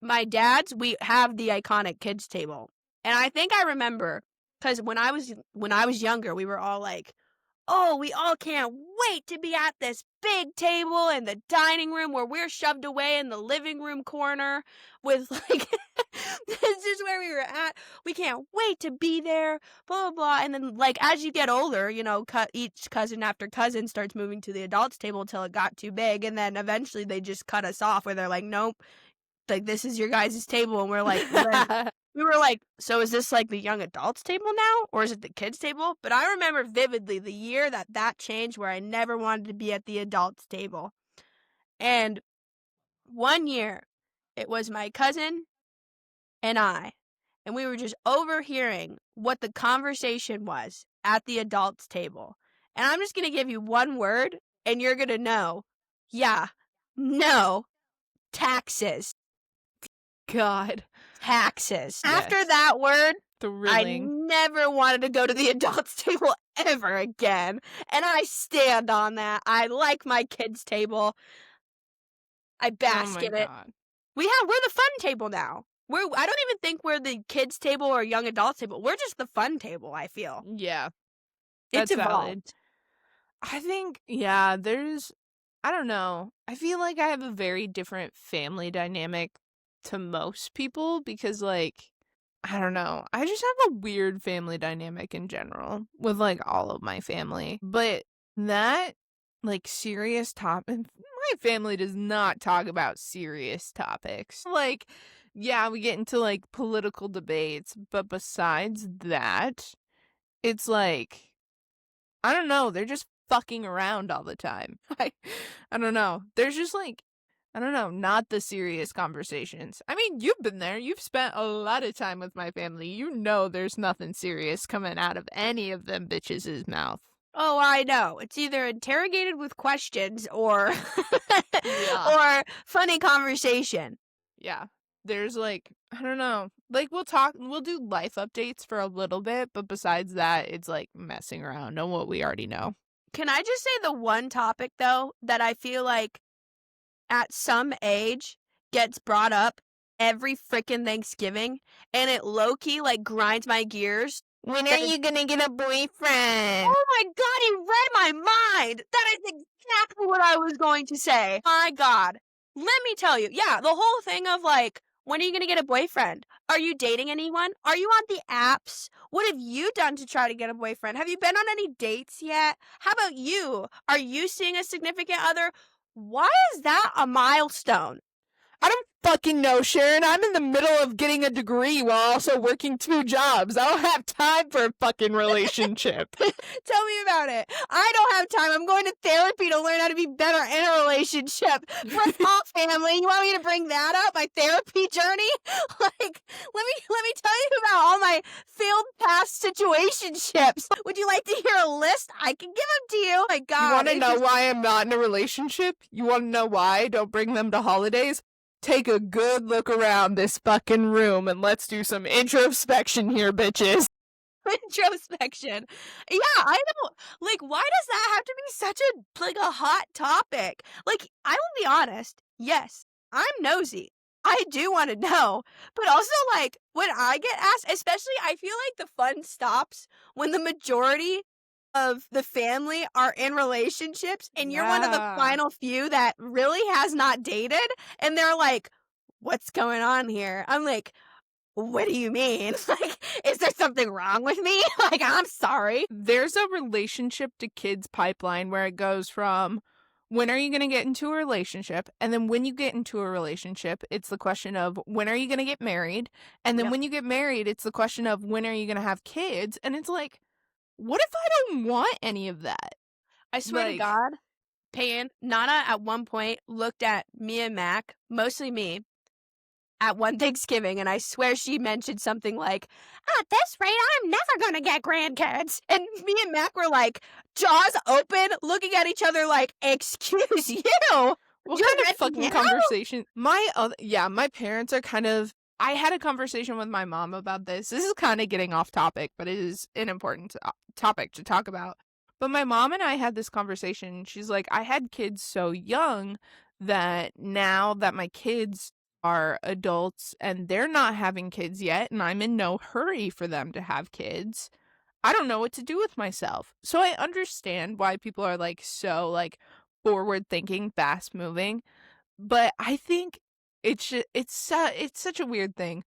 my dad's, we have the iconic kids table. And I think I remember because when I was younger, we were all like, "Oh, we all can't wait to be at this big table in the dining room where we're shoved away in the living room corner with like this is where we were at. We can't wait to be there, blah blah blah." And then like as you get older, you know, each cousin after cousin starts moving to the adults table until it got too big, and then eventually they just cut us off where they're like, "Nope, like this is your guys' table." And we're like, "Well then." We were like, "So is this like the young adults table now or is it the kids table?" But I remember vividly the year that changed where I never wanted to be at the adults table. And one year, it was my cousin and I, and we were just overhearing what the conversation was at the adults table. And I'm just going to give you one word and you're going to know. Yeah. No. Taxes. God. Taxes. After Yes. that word, I Thrilling. never wanted to go to the adults table ever again, and I stand on that. I like my kids' table. I Oh bask my in it. god. We're the fun table now. I don't even think we're the kids' table or young adults table. We're just the fun table, I feel. Yeah, It's that's valid. evolved. I think, yeah, I don't know. I feel like I have a very different family dynamic to most people because, like, I don't know. I just have a weird family dynamic in general with, like, all of my family. But that, like, serious topic, my family does not talk about serious topics. Like, yeah, we get into, like, political debates, but besides that, it's like, I don't know, they're just fucking around all the time. I don't know. There's just like, I don't know, not the serious conversations. I mean, you've been there. You've spent a lot of time with my family. You know there's nothing serious coming out of any of them bitches' mouth. Oh, I know. It's either interrogated with questions or Yeah. or funny conversation. Yeah. There's like, I don't know. Like we'll do life updates for a little bit, but besides that, it's like messing around on what we already know. Can I just say the one topic though that I feel like at some age gets brought up every freaking Thanksgiving and it low key like grinds my gears. When are you gonna get a boyfriend? Oh my god, you read my mind! That is exactly what I was going to say. My god. Let me tell you, yeah, the whole thing of like, when are you gonna get a boyfriend? Are you dating anyone? Are you on the apps? What have you done to try to get a boyfriend? Have you been on any dates yet? How about you? Are you seeing a significant other? Why is that a milestone? I don't fucking know, Sharon. I'm in the middle of getting a degree while also working 2 jobs. I don't have time for a fucking relationship. Tell me about it. I don't have time. I'm going to therapy to learn how to be better in a relationship. For all family, you want me to bring that up? My therapy journey? Like, let me tell you about all my failed past situationships. Would you like to hear a list? I can give them to you. My God. You want to know why I'm not in a relationship? You want to know why I don't bring them to holidays? Take a good look around this fucking room and let's do some introspection here, bitches. Introspection. Yeah, I don't like why does that have to be such a hot topic? Like, I will be honest. Yes, I'm nosy. I do want to know. But also like when I get asked, especially I feel like the fun stops when the majority of the family are in relationships and you're one of the Yeah. final few that really has not dated and they're like, "What's going on here?" I'm like, what do you mean? Like, is there something wrong with me? Like, I'm sorry. There's a relationship to kids pipeline where it goes from when are you going to get into a relationship? And then when you get into a relationship, it's the question of when are you going to get married? And then Yep. when you get married, it's the question of when are you going to have kids? And it's like, what if I don't want any of that? I swear to Like, God, Payton, Nana at one point looked at me and Mac, mostly me, at one Thanksgiving, and I swear she mentioned something like, at this rate, I'm never gonna get grandkids. And me and Mac were like, jaws open, looking at each other like, excuse you. what You're kind of ready fucking now? conversation? My parents are kind of. I had a conversation with my mom about this. This is kind of getting off topic, but it is an important topic to talk about. But my mom and I had this conversation. She's like, I had kids so young that now that my kids are adults and they're not having kids yet, and I'm in no hurry for them to have kids, I don't know what to do with myself. So I understand why people are like so like forward thinking, fast moving, but I think it's such a weird thing.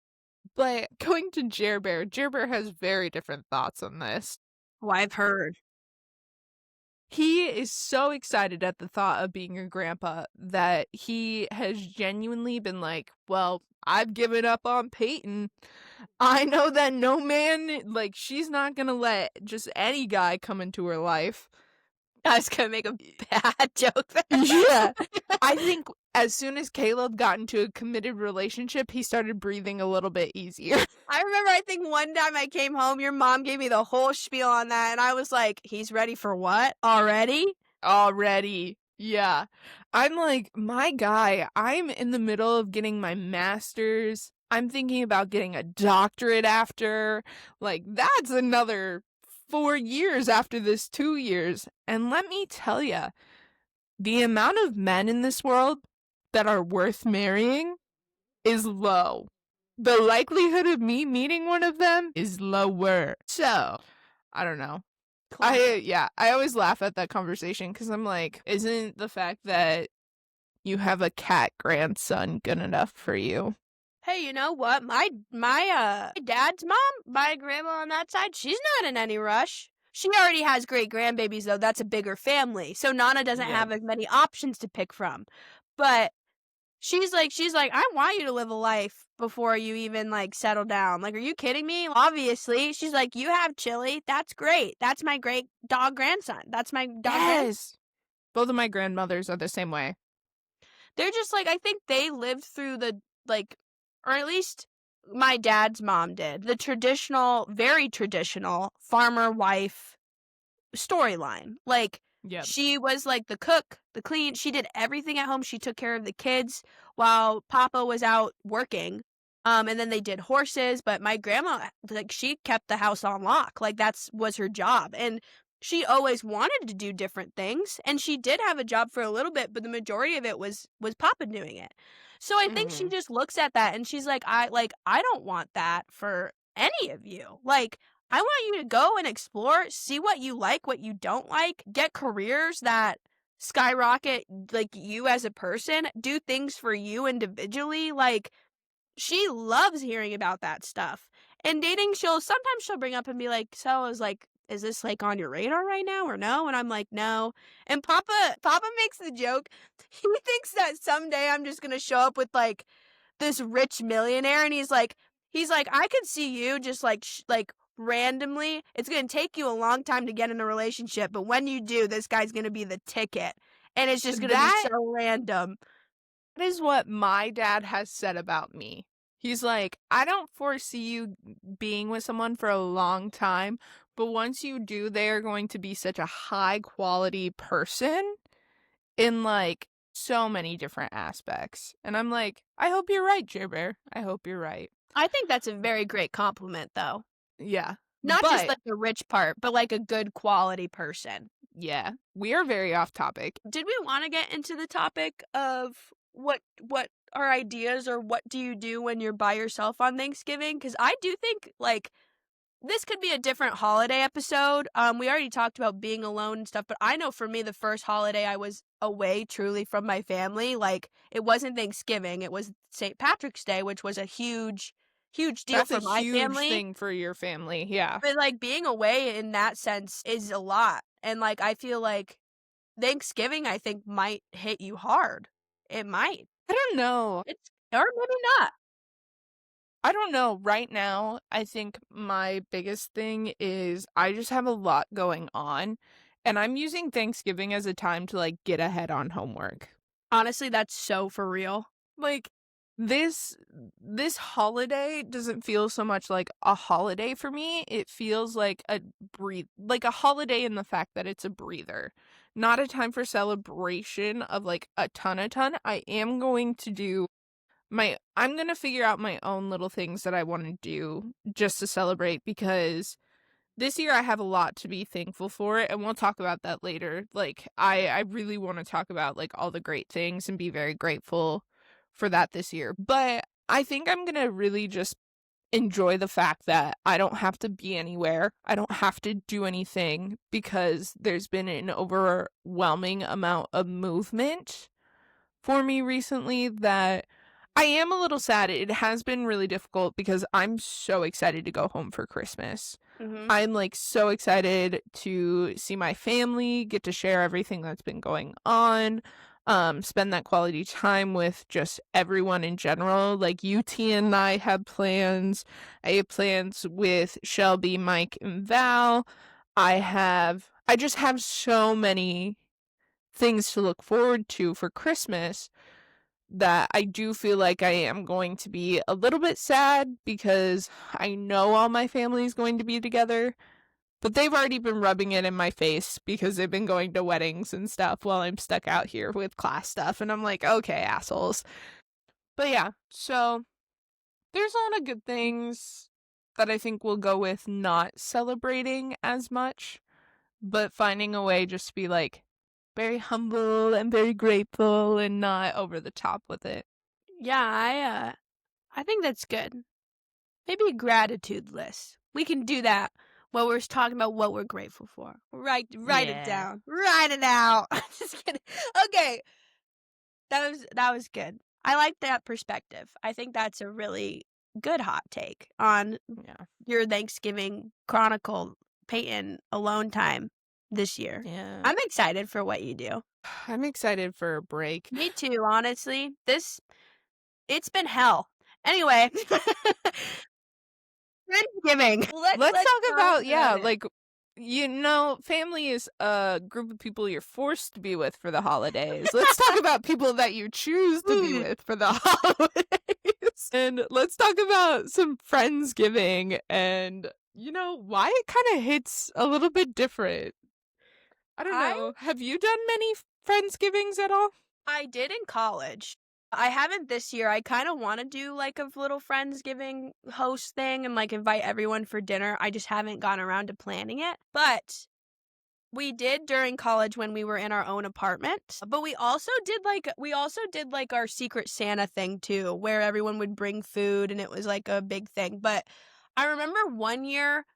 But going to Jer Bear has very different thoughts on this. Oh, I've heard. He is so excited at the thought of being a grandpa that he has genuinely been like, well, I've given up on Peyton. I know that no man, like, she's not gonna let just any guy come into her life. I was gonna make a bad joke there. Yeah. I think as soon as Caleb got into a committed relationship, he started breathing a little bit easier. I remember I think one time I came home, your mom gave me the whole spiel on that, and I was like, he's ready for what? Already? Already. Yeah. I'm like, my guy, I'm in the middle of getting my master's. I'm thinking about getting a doctorate after. Like, that's another 4 years after this 2 years. And let me tell you, the amount of men in this world that are worth marrying is low. The likelihood of me meeting one of them is lower. So, I don't know. I always laugh at that conversation because I'm like, isn't the fact that you have a cat grandson good enough for you? Hey, you know what? My dad's mom, my grandma on that side, she's not in any rush. She already has great grandbabies though. That's a bigger family. So Nana doesn't Yeah. have as many options to pick from. But she's like, I want you to live a life before you even like settle down. Like, are you kidding me? Obviously. She's like, you have Chili. That's great. That's my great dog grandson. That's my dog grandson. Yes. Both of my grandmothers are the same way. They're just like, I think they lived through the like, or at least my dad's mom did, the traditional, very traditional farmer wife storyline. Like, Yep. she was like the cook, the clean. She did everything at home. She took care of the kids while Papa was out working. And then they did horses. But my grandma, like, she kept the house on lock. Like, that's was her job. And she always wanted to do different things. And she did have a job for a little bit, but the majority of it was Papa doing it. So I think she just looks at that and she's like, I don't want that for any of you. Like, I want you to go and explore, see what you like, what you don't like, get careers that skyrocket, like, you as a person, do things for you individually, like, she loves hearing about that stuff. And dating, she'll bring up and be like, "So, is this, like, on your radar right now or no?" And I'm like, "No." And Papa makes the joke, he thinks that someday I'm just gonna show up with, like, this rich millionaire, and he's like, "I could see you just, like, randomly, it's gonna take you a long time to get in a relationship, but when you do, this guy's gonna be the ticket, and it's just gonna be That so random." is what my dad has said about me. He's like, "I don't foresee you being with someone for a long time, but once you do, they are going to be such a high quality person in, like, so many different aspects." And I'm like, "I hope you're right, Jer Bear. I hope you're right." I think that's a very great compliment, though. Yeah. Not just, But like, the rich part, but, like, a good quality person. yeah, we are very off topic. Did we wanna get into the topic of what are ideas, or what do you do when you're by yourself on Thanksgiving? Because I do think, like, this could be a different holiday episode. We already talked about being alone and stuff, but I know for me, the first holiday I was away truly from my family, like, it wasn't Thanksgiving, it was St. Patrick's Day, which was a huge, huge deal That's a for my huge family. thing for your family. Yeah. But, like, being away in that sense is a lot, and, like, I feel like Thanksgiving, I think, might hit you hard. It might. I don't know. It's or maybe not. I don't know. Right now, I think my biggest thing is I just have a lot going on, and I'm using Thanksgiving as a time to, like, get ahead on homework. Honestly, that's so for real. Like, this this holiday doesn't feel so much like a holiday for me. It feels like a holiday in the fact that it's a breather. Not a time for celebration of, like, a ton. I am going to do I'm gonna figure out my own little things that I wanna do just to celebrate because this year I have a lot to be thankful for, and we'll talk about that later. Like, I really wanna talk about, like, all the great things and be very grateful for that this year. But I think I'm gonna really just enjoy the fact that I don't have to be anywhere. I don't have to do anything because there's been an overwhelming amount of movement for me recently that I am a little sad. It has been really difficult because I'm so excited to go home for Christmas. Mhm. I'm, like, so excited to see my family, get to share everything that's been going on, spend that quality time with just everyone in general. Like, UT and I have plans. I have plans with Shelby, Mike, and Val. I just have so many things to look forward to for Christmas that I do feel like I am going to be a little bit sad because I know all my family is going to be together, but they've already been rubbing it in my face because they've been going to weddings and stuff while I'm stuck out here with class stuff. And I'm like, okay, assholes. But yeah, so there's a lot of good things that I think will go with not celebrating as much, but finding a way just to be like very humble and very grateful and not over the top with it. Yeah, I think that's good. Maybe a gratitude list. We can do that while we're talking about what we're grateful for. Write it Yeah. down. Write it out. Just kidding. Okay, that was good. I like that perspective. I think that's a really good hot take on Yeah. your Thanksgiving Chronicle Peyton alone time this year. Yeah. I'm excited for what you do. I'm excited for a break. Me too, honestly. It's been hell. Anyway, Friendsgiving. Let's Let's talk talk about, about yeah, it. like, family is a group of people you're forced to be with for the holidays. Let's talk about people that you choose to be Mm. with for the holidays. And let's talk about some Friendsgiving and, why it kind of hits a little bit different. I don't I know. Have you done many Friendsgivings at all? I did in college. I haven't this year. I kind of want to do like a little Friendsgiving host thing and like invite everyone for dinner. I just haven't gotten around to planning it. But we did during college when we were in our own apartment. But we also did like our Secret Santa thing too, where everyone would bring food and it was like a big thing. But I remember one year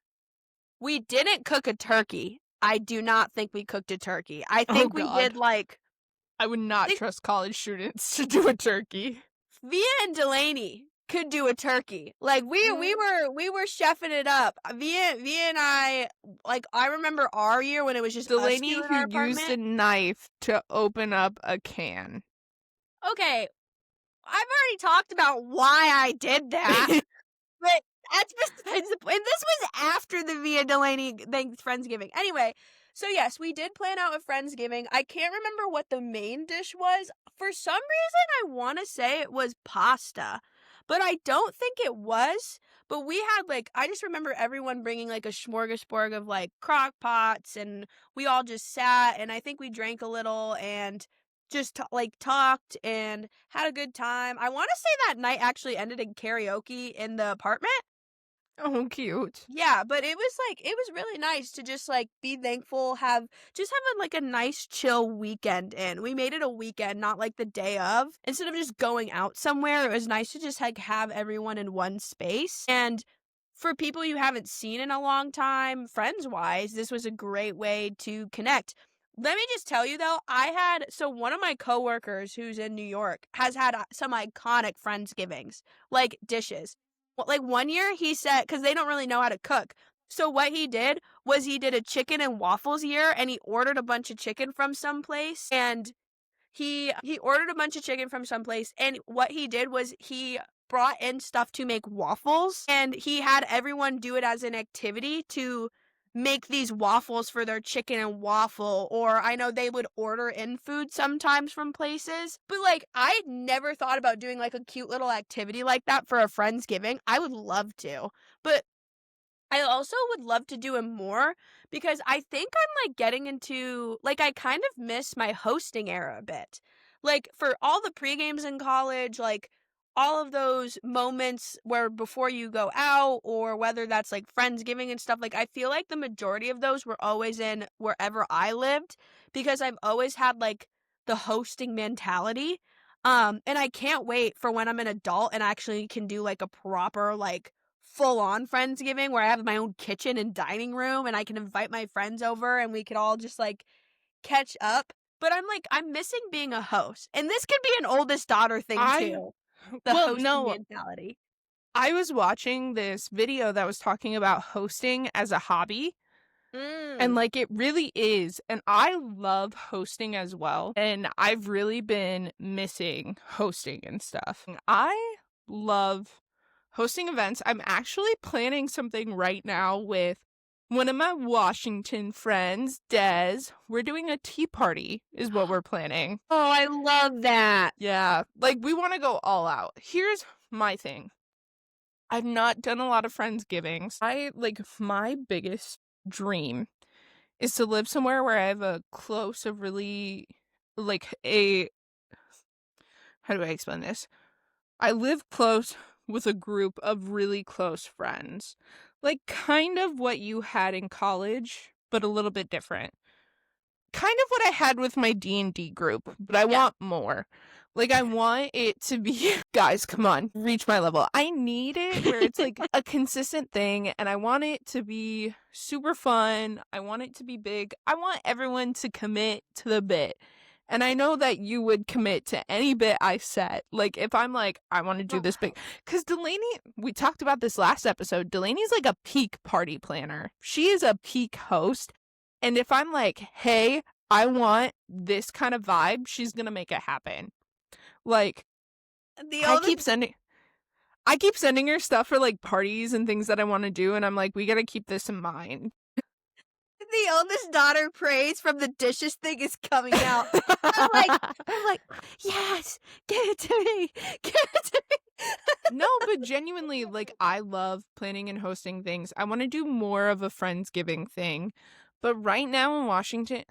we didn't cook a turkey. I do not think we cooked a turkey. I Oh, think we God. did, like I would I not think trust college students to do a turkey. Via and Dalany could do a turkey. Like, we were chefing it up. Via and I, like, I remember our year when it was just us 2 Delaney in who our used apartment. a knife to open up a can. Okay, I've already talked about why I did that. But that's besides the point. And this was after the Via Delaney Friendsgiving. Anyway, so yes, we did plan out a Friendsgiving. I can't remember what the main dish was. For some reason, I want to say it was pasta, but I don't think it was. But we had, like, I just remember everyone bringing, like, a smorgasbord of, like, crock pots, and we all just sat, and I think we drank a little and just like talked and had a good time. I want to say that night actually ended in karaoke in the apartment. Oh, cute. Yeah, but it was like it was really nice to just like be thankful, have like a nice chill weekend in. We made it a weekend, not like the day of. Instead of just going out somewhere, it was nice to just like have everyone in one space. And for people you haven't seen in a long time, friends wise, this was a great way to connect. Let me just tell you though, one of my coworkers who's in New York has had some iconic Friendsgivings, like dishes. Well, like, one year he said, because they don't really know how to cook. So what he did was he did a chicken and waffles year, and he ordered a bunch of chicken from someplace, and he ordered a bunch of chicken from someplace, and what he did was he brought in stuff to make waffles, and he had everyone do it as an activity to make these waffles for their chicken and waffle. Or I know they would order in food sometimes from places, but like I never thought about doing like a cute little activity like that for a Friendsgiving. I would love to, but I also would love to do it more because I think I'm like getting into like I kind of miss my hosting era a bit. Like for all the pre-games in college, like all of those moments where before you go out or whether that's like Friendsgiving and stuff, like I feel like the majority of those were always in wherever I lived because I've always had like the hosting mentality. And I can't wait for when I'm an adult and actually can do like a proper like full on Friendsgiving where I have my own kitchen and dining room and I can invite my friends over and we could all just like catch up. But I'm missing being a host. And this could be an oldest daughter thing I too. The well, hosting no, mentality. I was watching this video that was talking about hosting as a hobby, and Mm. like it really is. And I love hosting as well. And I've really been missing hosting and stuff. I love hosting events. I'm actually planning something right now with one of my Washington friends, Des. We're doing a tea party, is what we're planning. Oh, I love that. Yeah, like we want to go all out. Here's my thing. I've not done a lot of Friendsgivings. My biggest dream is to live somewhere where I have a close of really like a how do I explain this? I live close with a group of really close friends. Like kind of what you had in college, but a little bit different. Kind of what I had with my D&D group, but I Yeah. want more. Like I want it to be guys, come on, reach my level. I need it where it's like a consistent thing and I want it to be super fun. I want it to be big. I want everyone to commit to the bit. And I know that you would commit to any bit I set. Like if I'm like, I want to do this big. Because Delaney, we talked about this last episode. Delaney's like a peak party planner. She is a peak host. And if I'm like, hey, I want this kind of vibe, she's going to make it happen. Like, The I oldest keep sending her stuff for like parties and things that I want to do. And I'm like, we got to keep this in mind. the oldest daughter praise from the dishes thing is coming out. I'm like, yes, give it to me. Give it to me. No, but genuinely, like, I love planning and hosting things. I want to do more of a Friendsgiving thing. But right now in Washington,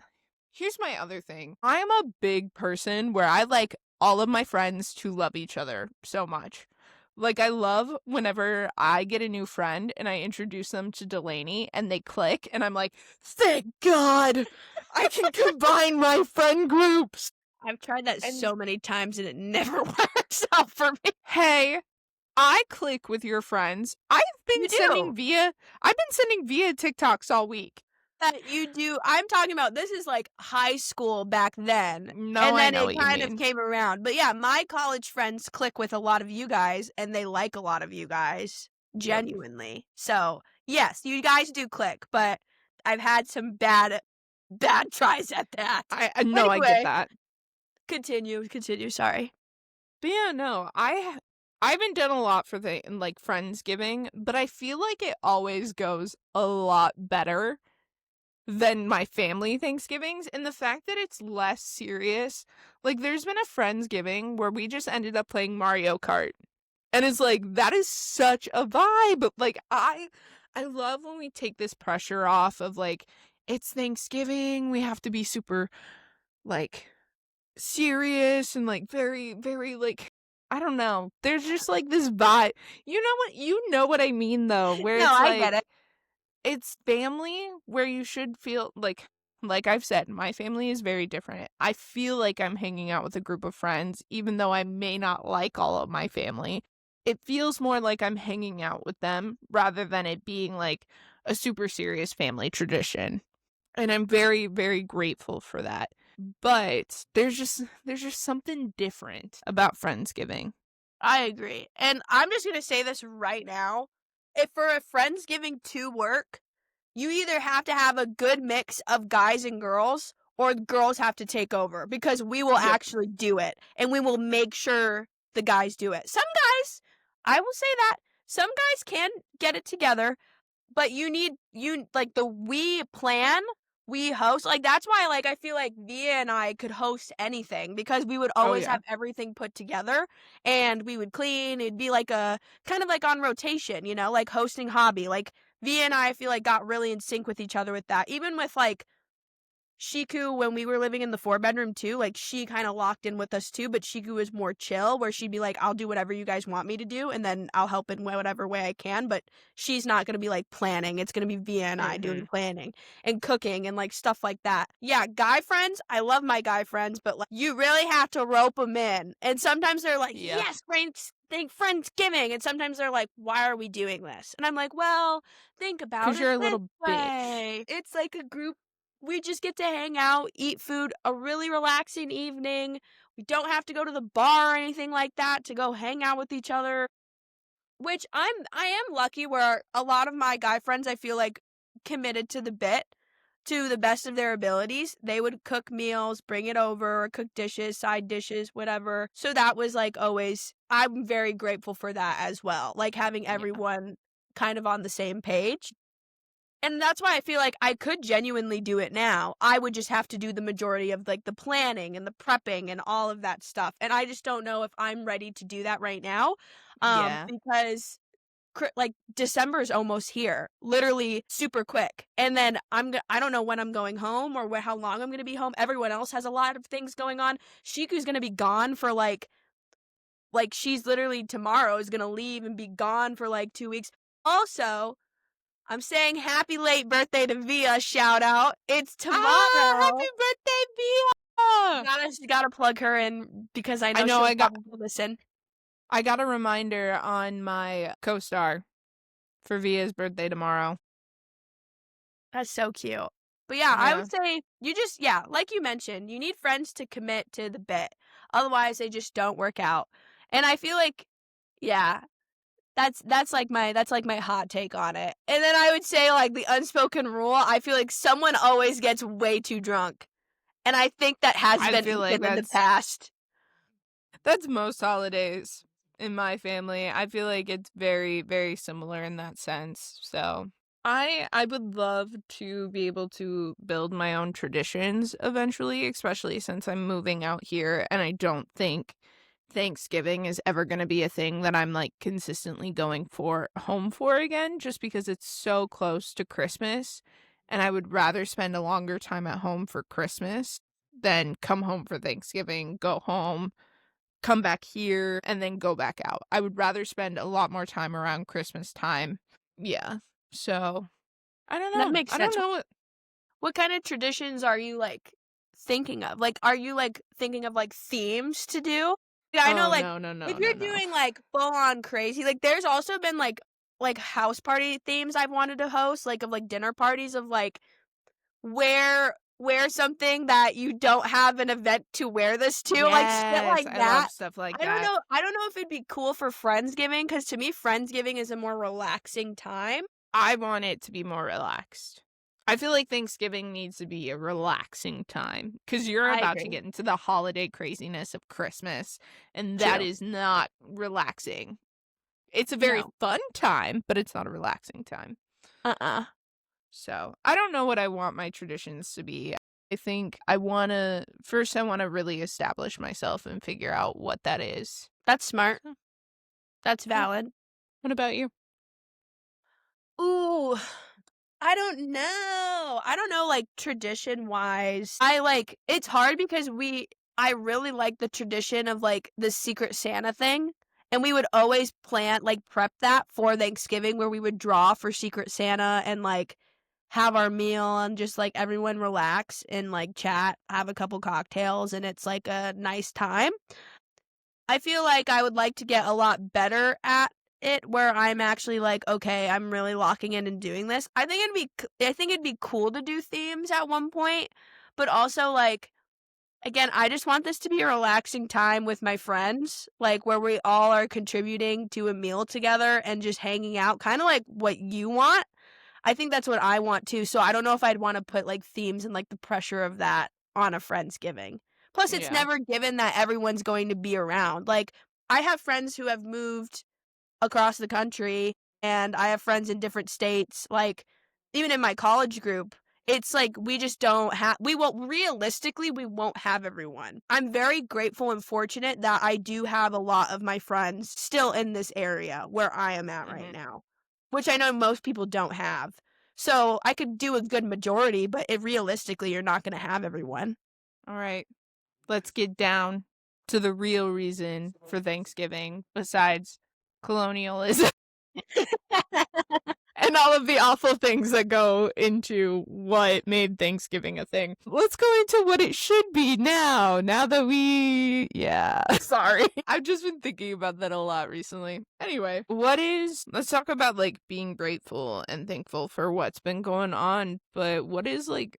here's my other thing. I'm a big person where I like all of my friends to love each other so much. Like, I love whenever I get a new friend and I introduce them to Delaney and they click and I'm like, thank God I can combine my friend groups. I've tried that And- so many times and it never works out for me. Hey, I click with your friends. I've been You do. sending via TikToks all week. that you do I'm talking about this is, like, high school back then, No, and I then know it what you kind of mean. came around. But, yeah, my college friends click with a lot of you guys, and they like a lot of you guys, Yep. genuinely. So, yes, you guys do click, but I've had some bad tries at that. I no, I get Anyway, that. continue, sorry. But yeah, no, I haven't done a lot for the like Friendsgiving, but I feel like it always goes a lot better than my family Thanksgivings, and the fact that it's less serious. Like there's been a Friendsgiving where we just ended up playing Mario Kart. And it's like that is such a vibe. Like I love when we take this pressure off of like it's Thanksgiving, we have to be super like serious and like very very like I don't know. There's just like this vibe. You know what I mean though, where No, it's I get like it. it's family where you should feel like I've said, my family is very different. I feel like I'm hanging out with a group of friends even though I may not like all of my family. It feels more like I'm hanging out with them rather than it being like a super serious family tradition. And I'm very very grateful for that. But there's just something different about Friendsgiving. I agree. And I'm just gonna say this right now. If for a Friendsgiving to work, you either have to have a good mix of guys and girls, or girls have to take over because we will Yep. actually do it and we will make sure the guys do it. Some guys, I will say that, some guys can get it together, but you like the we plan, we host. Like that's why like I feel like Via and I could host anything because we would Oh always yeah. have everything put together and we would clean. It'd be like a kind of like on rotation, like hosting hobby. Like Via and I feel like got really in sync with each other with that. Even with like Shiku, when we were living in the 4-bedroom too, like, she kinda locked in with us too, but Shiku was more chill, where she'd be like, "I'll do whatever you guys want me to do, and then I'll help in whatever way I can," but she's not gonna be, like, planning, it's gonna be Via and I doing Mhm. planning, and cooking, and, like, stuff like that. Yeah, guy friends, I love my guy friends, but, like, you really have to rope them in, and sometimes they're like, Yep. "Yes, Friendsgiving," and sometimes they're like, "Why are we doing this?" And I'm like, "Well, think about 'Cause it you're a this little bitch. way, it's like a group we just get to hang out, eat food, a really relaxing evening. We don't have to go to the bar or anything like that to go hang out with each other, which I am lucky where a lot of my guy friends I feel like committed to the bit to the best of their abilities. They would cook meals, bring it over, or cook dishes, side dishes, whatever. So that was like always I'm very grateful for that as well. Like having Yeah. everyone kind of on the same page. And that's why I feel like I could genuinely do it now. I would just have to do the majority of, like, the planning and the prepping and all of that stuff, and I just don't know if I'm ready to do that right now, Yeah. because like, December is almost here, literally super quick, and then I don't know when I'm going home or how long I'm gonna be home. Everyone else has a lot of things going on. Shiku's gonna be gone for, she's literally tomorrow is gonna leave and be gone for, like, 2 weeks. Also, I'm saying happy late birthday to Via, shout out. It's Ah, happy tomorrow. birthday, Bia! Gotta plug her in because I I know know she'll probably listen. I got a reminder on my co-star for Via's birthday tomorrow. That's so cute. But yeah, I Yeah. would say yeah, like you mentioned, you need friends to commit to the bit. Otherwise, they just don't work out. And I feel like, yeah, that's like my hot take on it. And then I would say like the unspoken rule, I feel like someone always gets way too drunk. And I think that has I been feel like Ethan in the that's past. that's most holidays in my family. I feel like it's very, very similar in that sense. So I would love to be able to build my own traditions eventually, especially since I'm moving out here and I don't think Thanksgiving is ever going to be a thing that I'm like consistently going for home for again, just because it's so close to Christmas. And I would rather spend a longer time at home for Christmas than come home for Thanksgiving, go home, come back here, and then go back out. I would rather spend a lot more time around Christmas time. Yeah. So I don't That know. makes I don't sense. know what. What kind of traditions are you, like, thinking of? Like, are you, like, thinking of, like, themes to do? Yeah, I know, Oh like, no, no, if no, you're no, no. doing, like, full on crazy like, there's also been, like, house party themes I've wanted to host, like, of, like, dinner parties of, like wear something that you don't have an event to wear this to, like, shit Yes, like I that. love stuff like I don't that. know I don't know if it'd be cool for Friendsgiving, because to me, Friendsgiving is a more relaxing time. I want it to be more relaxed. I feel like Thanksgiving needs to be a relaxing time because you're I about to agree. get into the holiday craziness of Christmas, and that True. is not relaxing. It's a very No. fun time, but it's not a relaxing time. Uh-uh. So, I don't know what I want my traditions to be. I think I wanna really establish myself and figure out what that is. That's smart. So, That's yeah. valid. What about you? Ooh, I don't know, like, tradition-wise. It's hard because I really like the tradition of, like, the Secret Santa thing, and we would always prep that for Thanksgiving where we would draw for Secret Santa and, like, have our meal and just, like, everyone relax and, like, chat, have a couple cocktails, and it's, like, a nice time. I feel like I would like to get a lot better at it where I'm actually like, "Okay, I'm really locking in and doing this." I think it'd be cool to do themes at one point, but also, like, again, I just want this to be a relaxing time with my friends, like, where we all are contributing to a meal together and just hanging out, kinda like what you want. I think that's what I want too, so I don't know if I'd wanna put, like, themes and, like, the pressure of that on a Friendsgiving. Plus, it's Yeah. never given that everyone's going to be around. Like, I have friends who have moved across the country, and I have friends in different states, like, even in my college group, it's like we just don't have we won't realistically, we won't have everyone. I'm very grateful and fortunate that I do have a lot of my friends still in this area where I am at right Mhm. now, which I know most people don't have. So, I could do a good majority, but realistically, you're not gonna have everyone. Alright. Let's get down to the real reason for Thanksgiving besides colonialism and all of the awful things that go into what made Thanksgiving a thing. Let's go into what it should be now that yeah, sorry. I've just been thinking about that a lot recently. Anyway, let's talk about like being grateful and thankful for what's been going on, but what is like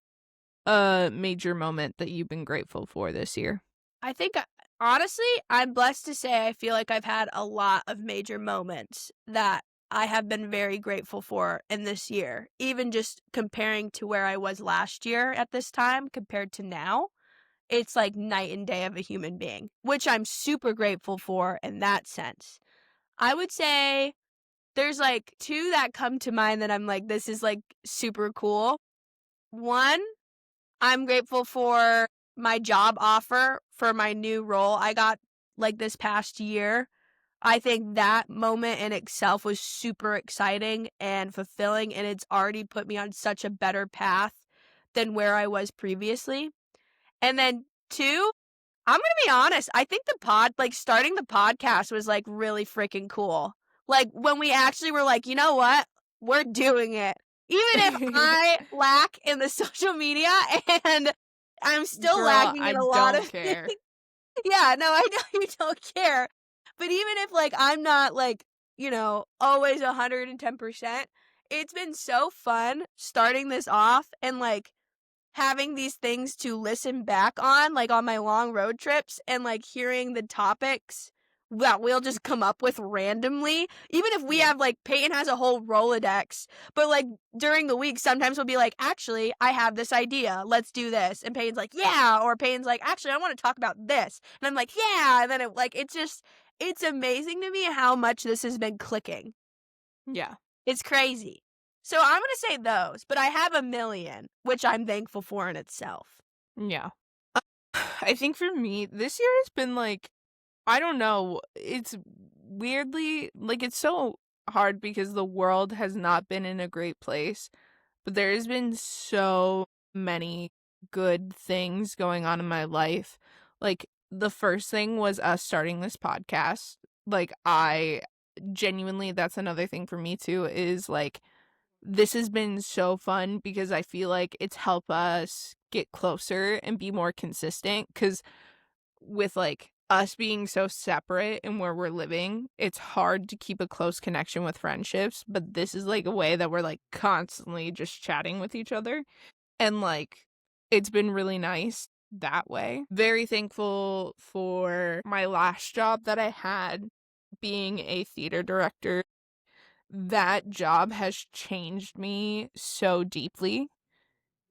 a major moment that you've been grateful for this year? I think, honestly, I'm blessed to say I feel like I've had a lot of major moments that I have been very grateful for in this year, even just comparing to where I was last year at this time compared to now. It's like night and day of a human being, which I'm super grateful for in that sense. I would say there's like two that come to mind that I'm like, this is like super cool. One, I'm grateful for my job offer for my new role I got, like, this past year. I think that moment in itself was super exciting and fulfilling, and it's already put me on such a better path than where I was previously. And then 2, I'm gonna be honest, I think starting the podcast was, like, really freaking cool. Like, when we actually were like, "You know what? We're doing it." Even if I lack in the social media and I'm still Girl, lacking I in a lot don't of things. care. Yeah, no, I know you don't care. But even if, like, I'm not, like, always 110%, it's been so fun starting this off and, like, having these things to listen back on, like, on my long road trips and, like, hearing the topics that we'll just come up with randomly. Even if we Yeah. have, like, Peyton has a whole Rolodex, but, like, during the week, sometimes we'll be like, "Actually, I have this idea. Let's do this." And Peyton's like, "Yeah." Or Peyton's like, "Actually, I wanna talk about this." And I'm like, "Yeah." And then it's amazing to me how much this has been clicking. Yeah. It's crazy. So I'm gonna say those, but I have a million, which I'm thankful for in itself. Yeah. I think for me, this year has been like, I don't know, it's weirdly like it's so hard because the world has not been in a great place, but there has been so many good things going on in my life. Like the first thing was us starting this podcast. Like I genuinely that's another thing for me too is like this has been so fun because I feel like it's helped us get closer and be more consistent because with like us being so separate and where we're living, it's hard to keep a close connection with friendships, but this is like a way that we're like constantly just chatting with each other. And, like, it's been really nice that way. Very thankful for my last job that I had being a theater director. That job has changed me so deeply.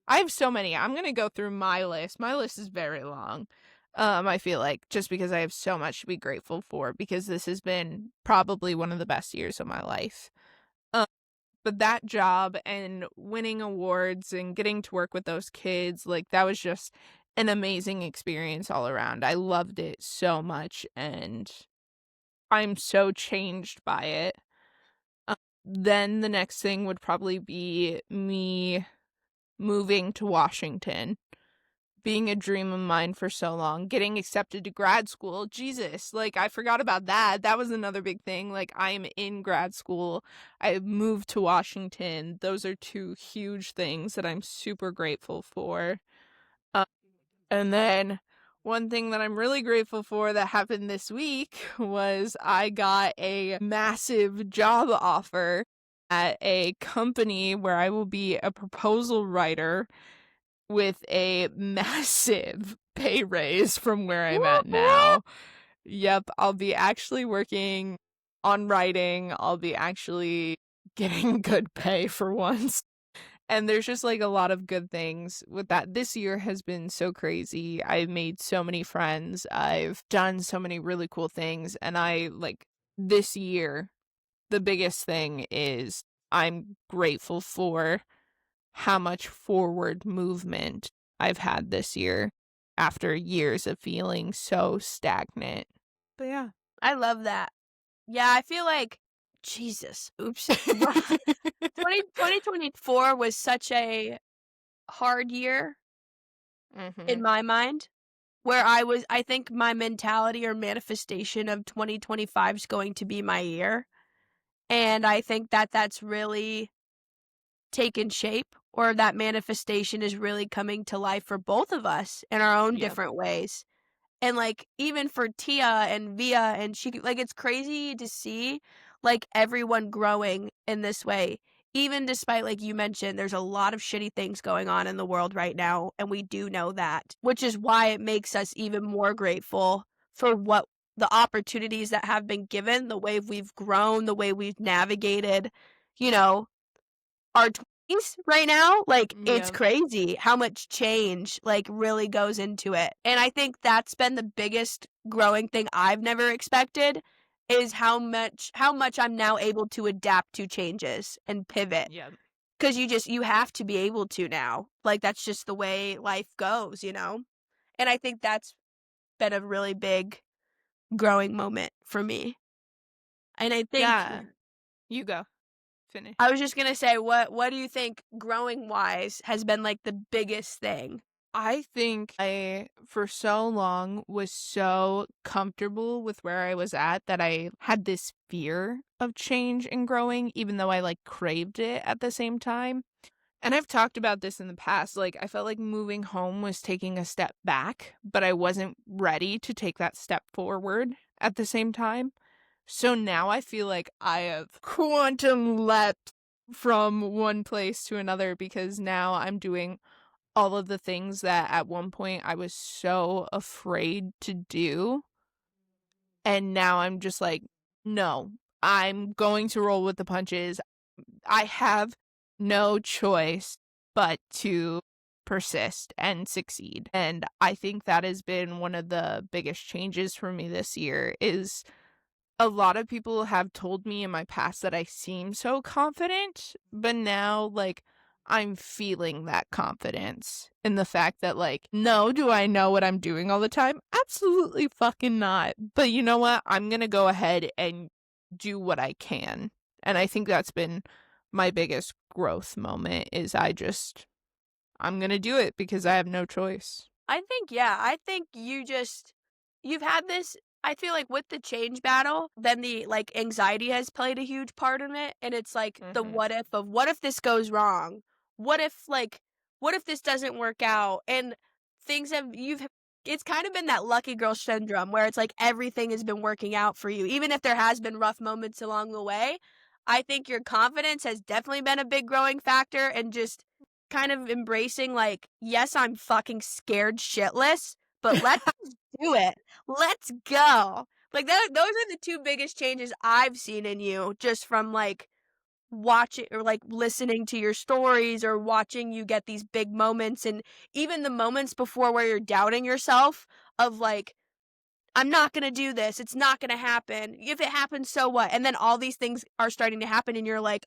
I have so many. I'm gonna go through my list. My list is very long. I feel like just because I have so much to be grateful for because this has been probably one of the best years of my life. Um, but that job and winning awards and getting to work with those kids, like that was just an amazing experience all around. I loved it so much and I'm so changed by it. Then the next thing would probably be me moving to Washington, being a dream of mine for so long, getting accepted to grad school. Jesus, like I forgot about that. That was another big thing. Like I am in grad school. I moved to Washington. Those are two huge things that I'm super grateful for. Uh, and then one thing that I'm really grateful for that happened this week was I got a massive job offer at a company where I will be a proposal writer with a massive pay raise from where I'm at Whoop, whoop. now. Yep, I'll be actually working on writing. I'll be actually getting good pay for once. And there's just like a lot of good things with that. This year has been so crazy. I've made so many friends. I've done so many really cool things. And I like this year, the biggest thing is I'm grateful for how much forward movement I've had this year after years of feeling so stagnant. But yeah. I love that. Yeah, I feel like Jesus. Oops. 2024 was such a hard year in Mhm. my mind, where I think my mentality or manifestation of 2025 is going to be my year, and I think that that's really taken shape, or that manifestation is really coming to life for both of us in our own Yep. different ways. And, like, even for Tia and Via and she like, it's crazy to see, like, everyone growing in this way, even despite, like you mentioned, there's a lot of shitty things going on in the world right now, and we do know that, which is why it makes us even more grateful for what the opportunities that have been given, the way we've grown, the way we've navigated, you know, our 20s right now. Like, it's Yep. crazy how much change, like, really goes into it, and I think that's been the biggest growing thing I've never expected, is how much I'm now able to adapt to changes and pivot. Yep. 'Cause you have to be able to now, like, that's just the way life goes, you know? And I think that's been a really big growing moment for me, and I think Yeah. You go. Finish. I was just gonna say, what do you think growing wise has been like the biggest thing? I think I, for so long, was so comfortable with where I was at that I had this fear of change and growing, even though I like craved it at the same time. And I've talked about this in the past. Like, I felt like moving home was taking a step back, but I wasn't ready to take that step forward at the same time. So now I feel like I have quantum leapt from one place to another because now I'm doing all of the things that at one point I was so afraid to do. And now I'm just like, no, I'm going to roll with the punches. I have no choice but to persist and succeed. And I think that has been one of the biggest changes for me this year is a lot of people have told me in my past that I seem so confident, but now, like, I'm feeling that confidence in the fact that, like, no, do I know what I'm doing all the time? Absolutely fucking not. But you know what? I'm gonna go ahead and do what I can. And I think that's been my biggest growth moment is I'm gonna do it because I have no choice. I think, yeah, I think you've had this. I feel like with the change battle, then the like anxiety has played a huge part in it. And it's like the Mhm. what if of what if this goes wrong? What if this doesn't work out? And things have, it's kind of been that lucky girl syndrome where it's like everything has been working out for you. Even if there has been rough moments along the way, I think your confidence has definitely been a big growing factor, and just kind of embracing, like, yes, I'm fucking scared shitless, but let's just do it. Let's go. Like, those are the 2 biggest changes I've seen in you just from, like, watching or, like, listening to your stories or watching you get these big moments and even the moments before where you're doubting yourself of, like, "I'm not gonna do this. It's not gonna happen. If it happens, so what?" And then all these things are starting to happen and you're like,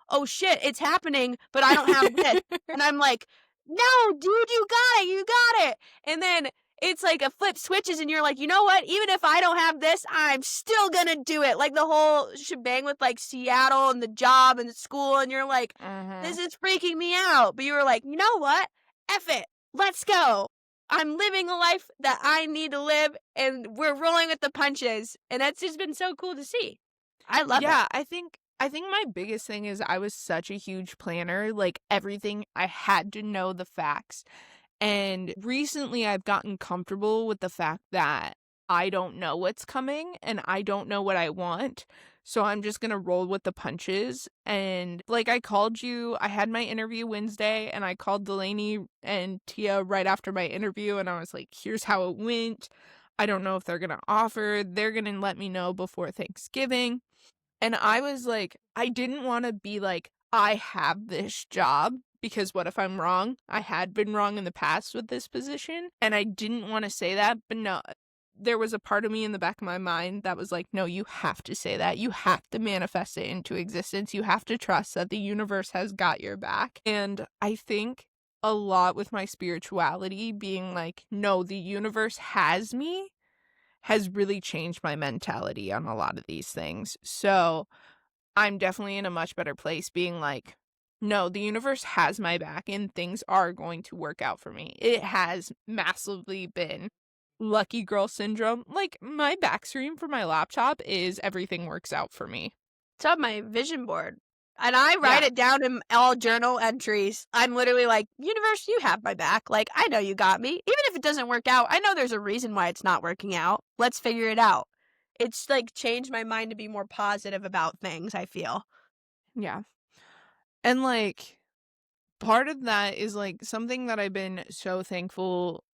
"Oh shit, it's happening, but I don't have this." And I'm like, "No, dude, you got it, you got it." And then it's like a flip switches and you're like, "You know what? Even if I don't have this, I'm still gonna do it." Like the whole shebang with like Seattle and the job and the school, and you're like, Mhm. "This is freaking me out." But you were like, "You know what? F it. Let's go. I'm living a life that I need to live and we're rolling with the punches." And that's just been so cool to see. I love it. Yeah, I think my biggest thing is I was such a huge planner, like, everything I had to know the facts, and recently I've gotten comfortable with the fact that I don't know what's coming and I don't know what I want, so I'm just gonna roll with the punches, and, like, I called you I had my interview Wednesday, and I called Delaney and Tia right after my interview, and I was like, "Here's how it went. I don't know if they're gonna offer. They're gonna let me know before Thanksgiving." And I was like, I didn't wanna be like, "I have this job," because what if I'm wrong? I had been wrong in the past with this position, and I didn't wanna say that, but no, there was a part of me in the back of my mind that was like, "No, you have to say that. You have to manifest it into existence. You have to trust that the universe has got your back." And I think a lot with my spirituality being like, "No, the universe has me," has really changed my mentality on a lot of these things. So, I'm definitely in a much better place being like, "No, the universe has my back and things are going to work out for me." It has massively been lucky girl syndrome. Like, my back screen for my laptop is everything works out for me. It's on my vision board, and I write Yeah. it down in all journal entries. I'm literally like, "Universe, you have my back. Like, I know you got me. Even if it doesn't work out, I know there's a reason why it's not working out. Let's figure it out." It's, like, changed my mind to be more positive about things, I feel. Yeah. And, like, part of that is, like, something that I've been so thankful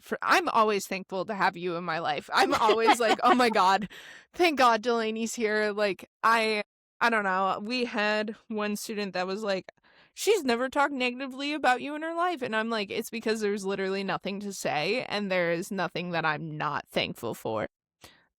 for. I'm always thankful to have you in my life. I'm always like, "Oh my god, thank God Delaney's here." Like, I don't know, we had one student that was like, "She's never talked negatively about you in her life," and I'm like, "It's because there's literally nothing to say, and there is nothing that I'm not thankful for."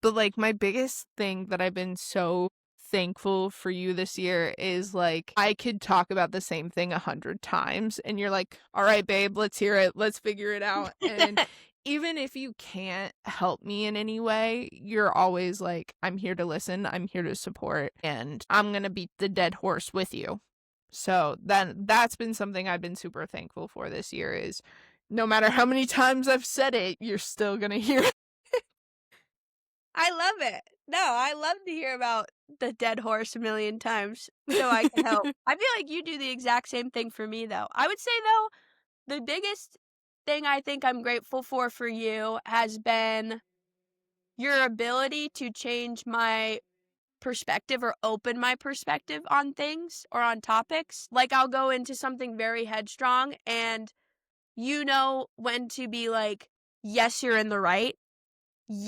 But, like, my biggest thing that I've been so thankful for you this year is, like, I could talk about the same thing 100 times, and you're like, "Alright, babe, let's hear it. Let's figure it out." And even if you can't help me in any way, you're always like, "I'm here to listen, I'm here to support, and I'm gonna beat the dead horse with you." So, then that's been something I've been super thankful for this year is no matter how many times I've said it, you're still gonna hear it. I love it. No, I love to hear about the dead horse a million times so I can help. I feel like you do the exact same thing for me, though. I would say, though, the biggest thing I think I'm grateful for you has been your ability to change my perspective or open my perspective on things or on topics. Like, I'll go into something very headstrong and you know when to be like, yes, you're in the right.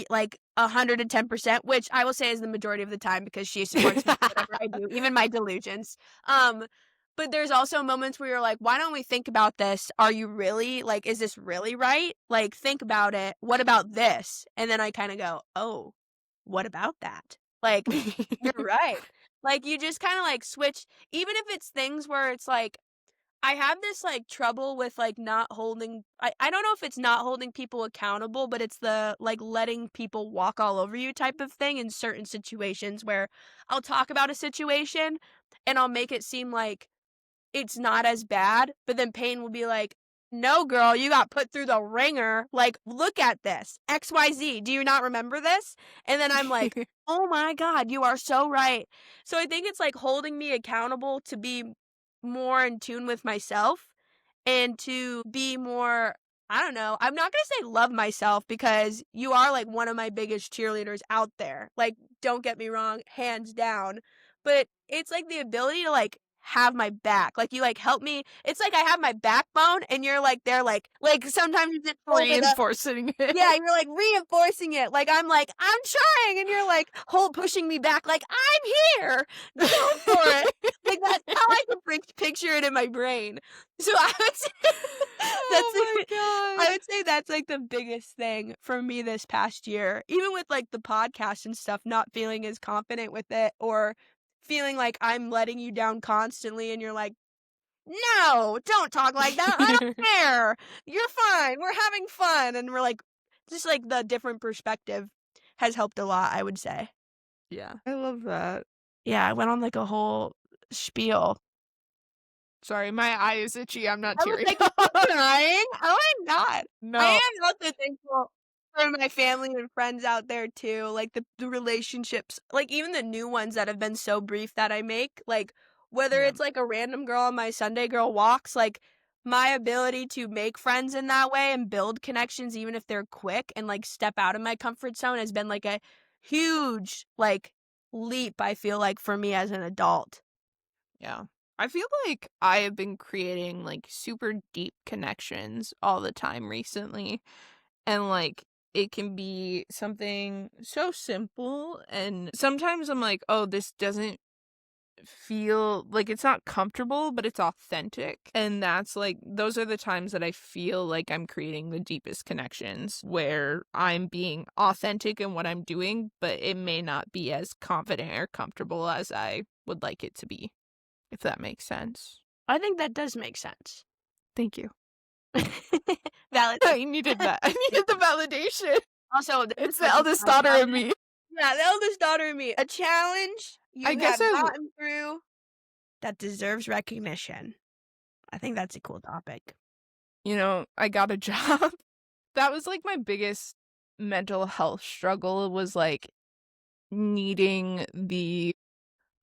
Like 110%, which I will say is the majority of the time because she supports me whatever I do, even my delusions. But there's also moments where you're like, why don't we think about this? Are you really like, is this really right? Like, think about it. What about this? And then I kind of go, oh, what about that? Like, you're right. Like, you just kind of like switch, even if it's things where it's like, I have this, like, trouble with, like, not holding I don't know if it's not holding people accountable, but it's the, like, letting people walk all over you type of thing in certain situations where I'll talk about a situation, and I'll make it seem like it's not as bad, but then Payne will be like, "No, girl, you got put through the ringer. Like, look at this. XYZ. Do you not remember this?" And then I'm like, "Oh my god, you are so right." So I think it's, like, holding me accountable to be more in tune with myself and to be more I don't know, I'm not gonna say love myself because you are, like, one of my biggest cheerleaders out there. Like, don't get me wrong, hands down. But it's, like, the ability to, like, have my back. Like, you, like, help me. It's like I have my backbone and you're, like, there, like, sometimes you just hold it up. Reinforcing it. Yeah, you're, like, reinforcing it. Like, I'm trying, and you're, like, pushing me back, like, "I'm here. Go for it." Like, that's how I can picture it in my brain. So I would say that's Oh my I god. would say that's, like, the biggest thing for me this past year. Even with, like, the podcast and stuff, not feeling as confident with it or feeling like I'm letting you down constantly and you're like, "No, don't talk like that. I don't care. You're fine. We're having fun." And we're like just, like, the different perspective has helped a lot, I would say. Yeah, I love that. Yeah, I went on, like, a whole spiel. Sorry, my eye is itchy, I'm not I was tearing like, up. crying? Oh my god. I No. am also thankful for my family and friends out there too, like, the relationships, like, even the new ones that have been so brief that I make, like, whether Yeah. it's, like, a random girl on my Sunday girl walks, like, my ability to make friends in that way and build connections even if they're quick and, like, step out of my comfort zone has been, like, a huge, like, leap, I feel like, for me as an adult. Yeah. I feel like I have been creating, like, super deep connections all the time recently, and, like, it can be something so simple, and sometimes I'm like, "Oh, this doesn't feel like it's not comfortable, but it's authentic." And that's like those are the times that I feel like I'm creating the deepest connections where I'm being authentic in what I'm doing, but it may not be as confident or comfortable as I would like it to be, if that makes sense. I think that does make sense. Thank you. Validation. I needed that. I needed the validation. Also, It's the eldest daughter in me. yeah, the eldest daughter in me. A challenge I you guess have I gotten through that deserves recognition. I think that's a cool topic. I got a job. That was like my biggest mental health struggle was like needing the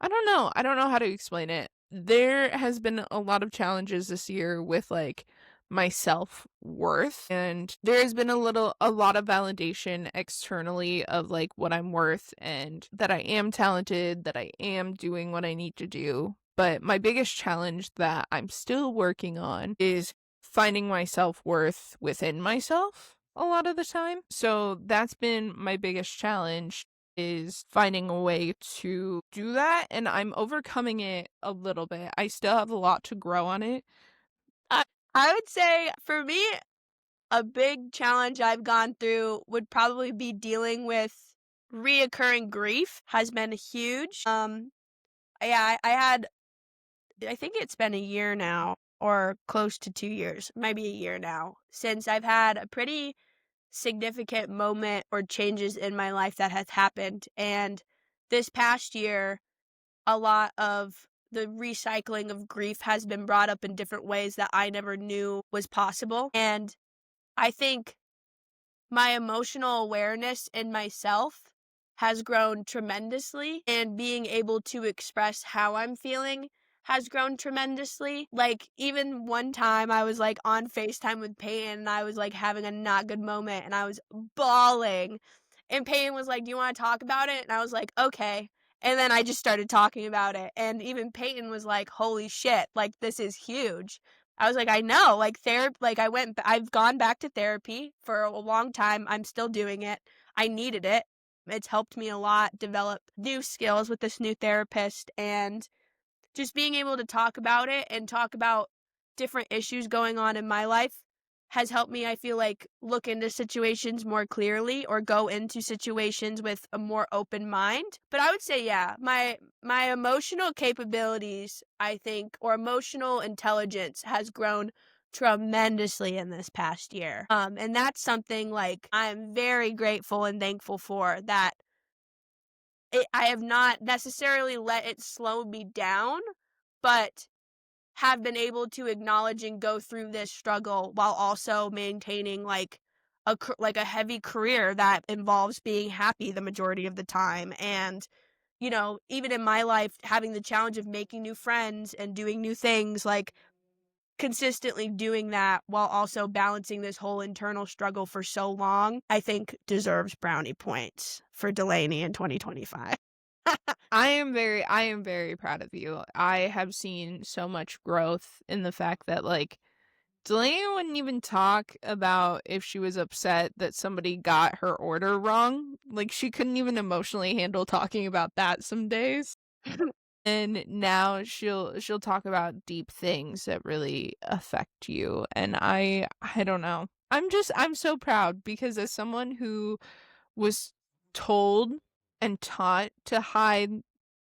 I don't know how to explain it. There has been a lot of challenges this year with like my self-worth, and there has been a lot of validation externally of like what I'm worth and that I am talented, that I am doing what I need to do. But my biggest challenge that I'm still working on is finding my self-worth within myself a lot of the time. So that's been my biggest challenge is finding a way to do that, and I'm overcoming it a little bit. I still have a lot to grow on it. I I would say for me, a big challenge I've gone through would probably be dealing with reoccurring grief has been huge. Yeah, I had I think it's been a year now or close to 2 years, maybe a year now, since I've had a pretty significant moment or changes in my life that has happened. And this past year, a lot of the recycling of grief has been brought up in different ways that I never knew was possible. And I think my emotional awareness in myself has grown tremendously, and being able to express how I'm feeling has grown tremendously. Like, even one time I was, like, on FaceTime with Peyton, and I was, like, having a not good moment, and I was bawling, and Peyton was like, "Do you wanna talk about it?" And I was like, "Okay." And then I just started talking about it, and even Peyton was like, "Holy shit, like, this is huge." I was like, "I know, like, I've gone back to therapy for a long time, I'm still doing it, I needed it, it's helped me a lot develop new skills with this new therapist, and just being able to talk about it and talk about different issues going on in my life has helped me, I feel like, look into situations more clearly or go into situations with a more open mind. But I would say, yeah, my emotional capabilities, I think, or emotional intelligence has grown tremendously in this past year. And that's something like I'm very grateful and thankful for that I have not necessarily let it slow me down, but have been able to acknowledge and go through this struggle while also maintaining, like, a heavy career that involves being happy the majority of the time, and, even in my life, having the challenge of making new friends and doing new things, like, consistently doing that while also balancing this whole internal struggle for so long, I think deserves brownie points for Delaney in 2025. I am very proud of you. I have seen so much growth in the fact that, like, Delaney wouldn't even talk about if she was upset that somebody got her order wrong. Like, she couldn't even emotionally handle talking about that some days. And now she'll talk about deep things that really affect you, and I don't know. I'm so proud because as someone who was told and taught to hide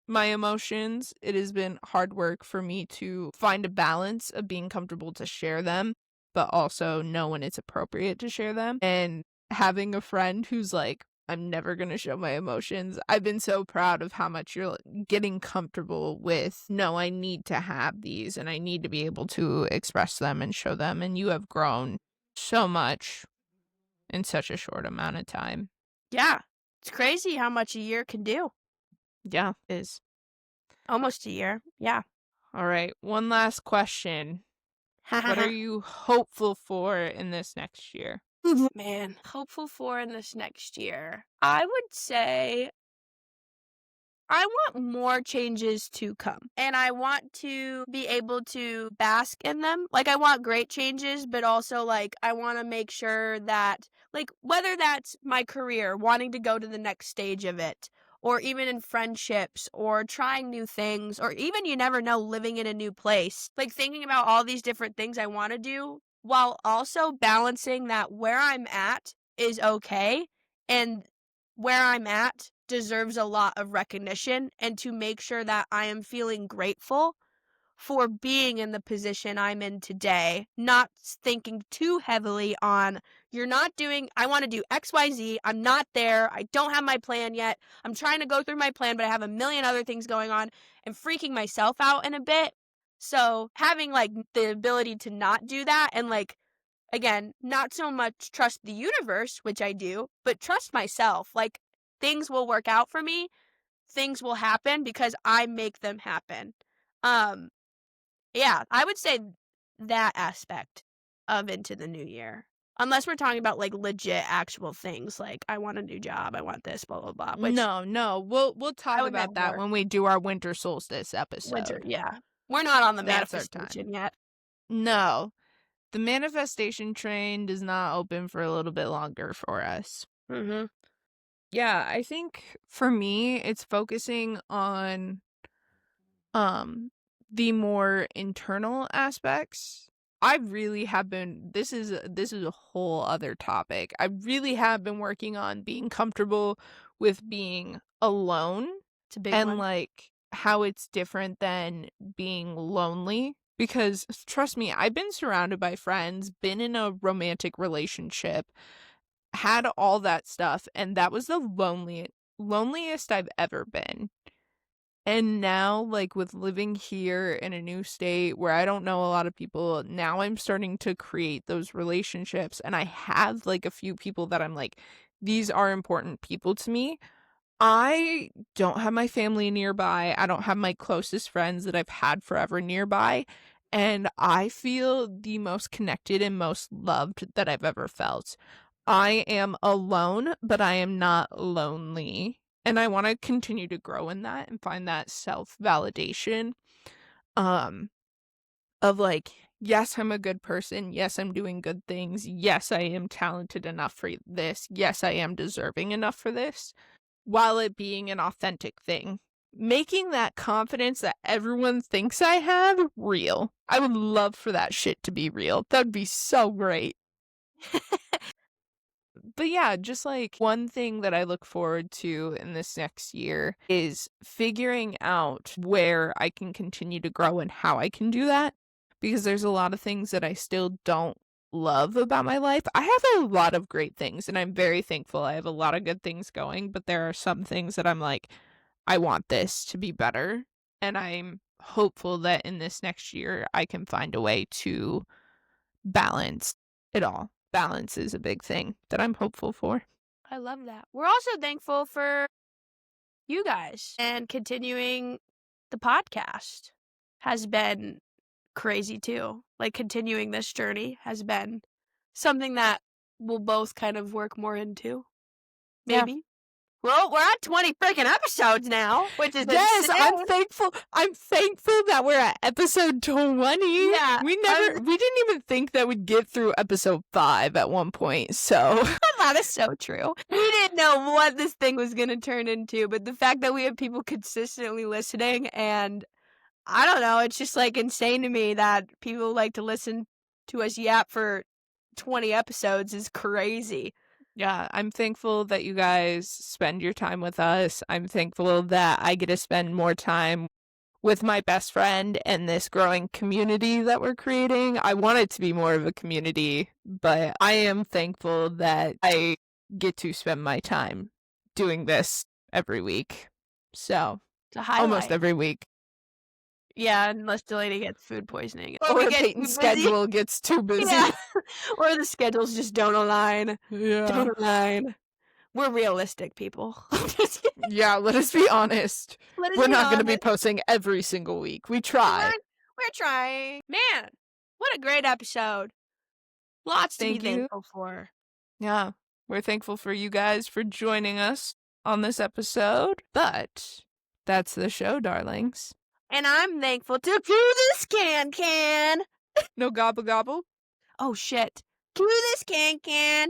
my emotions, it has been hard work for me to find a balance of being comfortable to share them, but also know when it's appropriate to share them. And having a friend who's like, I'm never going to show my emotions. I've been so proud of how much you're getting comfortable with, no, I need to have these and I need to be able to express them and show them. And you have grown so much in such a short amount of time. Yeah. It's crazy how much a year can do. Yeah, it is. Almost a year. Yeah. All right. One last question. What are you hopeful for in this next year? Man, hopeful for in this next year. I would say I want more changes to come, and I want to be able to bask in them. Like, I want great changes, but also, like, I wanna make sure that like, whether that's my career, wanting to go to the next stage of it, or even in friendships, or trying new things, or even you never know, living in a new place. Like, thinking about all these different things I wanna do, while also balancing that where I'm at is okay, and where I'm at deserves a lot of recognition, and to make sure that I am feeling grateful for being in the position I'm in today, not thinking too heavily on, you're not doing, I want to do XYZ, I'm not there, I don't have my plan yet, I'm trying to go through my plan, but I have a million other things going on, and freaking myself out in a bit. So having like the ability to not do that and like again, not so much trust the universe, which I do, but trust myself. Like, things will work out for me, things will happen because I make them happen. Um, yeah, I would say that aspect of into the new year. Unless we're talking about like legit actual things like I want a new job, I want this, blah blah blah. Which No, no. We'll I talk would about that never when we do our winter solstice winter, episode. yeah. We're not on the That's our time. manifestation yet. No. The manifestation train does not open for a little bit longer for us. Mhm. Yeah, I think for me it's focusing on um the more internal aspects. I really have been this is a whole other topic. I really have been working on being comfortable with being alone It's a big and one. like how it's different than being lonely because trust me, I've been surrounded by friends, been in a romantic relationship, had all that stuff, and that was the loneliest I've ever been. And now, like, with living here in a new state where I don't know a lot of people, now I'm starting to create those relationships, and I have, like, a few people that I'm like, "These are important people to me." I don't have my family nearby, I don't have my closest friends that I've had forever nearby, and I feel the most connected and most loved that I've ever felt. I am alone, but I am not lonely. And I wanna continue to grow in that and find that self-validation, um, of like, yes, I'm a good person. Yes, I'm doing good things. Yes, I am talented enough for this. Yes, I am deserving enough for this, while it being an authentic thing. Making that confidence that everyone thinks I have real. I would love for that shit to be real. That'd be so great. But yeah, just like one thing that I look forward to in this next year is figuring out where I can continue to grow and how I can do that. Because there's a lot of things that I still don't love about my life. I have a lot of great things and I'm very thankful. I have a lot of good things going, but there are some things that I'm like, I want this to be better. And I'm hopeful that in this next year, I can find a way to balance it all. Balance is a big thing that I'm hopeful for. I love that. We're also thankful for you guys and continuing the podcast has been crazy too. Like continuing this journey has been something that we'll both kind of work more into, Yeah, maybe. Well, we're at 20 freaking episodes now, which is Yes, insane. I'm thankful that we're at episode 20. Yeah, We didn't even think that we'd get through episode 5 at one point, so. that is so true. We didn't know what this thing was going to turn into, but the fact that we have people consistently listening, and I don't know, it's just like insane to me that people like to listen to us yap for 20 episodes is crazy. Yeah, I'm thankful that you guys spend your time with us. I'm thankful that I get to spend more time with my best friend and this growing community that we're creating. I want it to be more of a community, but I am thankful that I get to spend my time doing this every week. So, It's a highlight. almost every week. Yeah, unless Delaney gets food poisoning. Or Peyton's schedule gets too busy. Yeah. Or the schedules just don't align. Yeah. Don't align. We're realistic people. Yeah, let us be honest. Let us We're be not going to be honest. posting every single week. We try. We're trying. Man, what a great episode. Lots to be Thank you. thankful for. Yeah, we're thankful for you guys for joining us on this episode. But that's the show, darlings. And I'm thankful to cue this can. No gobble gobble? Oh, shit. Cue this can.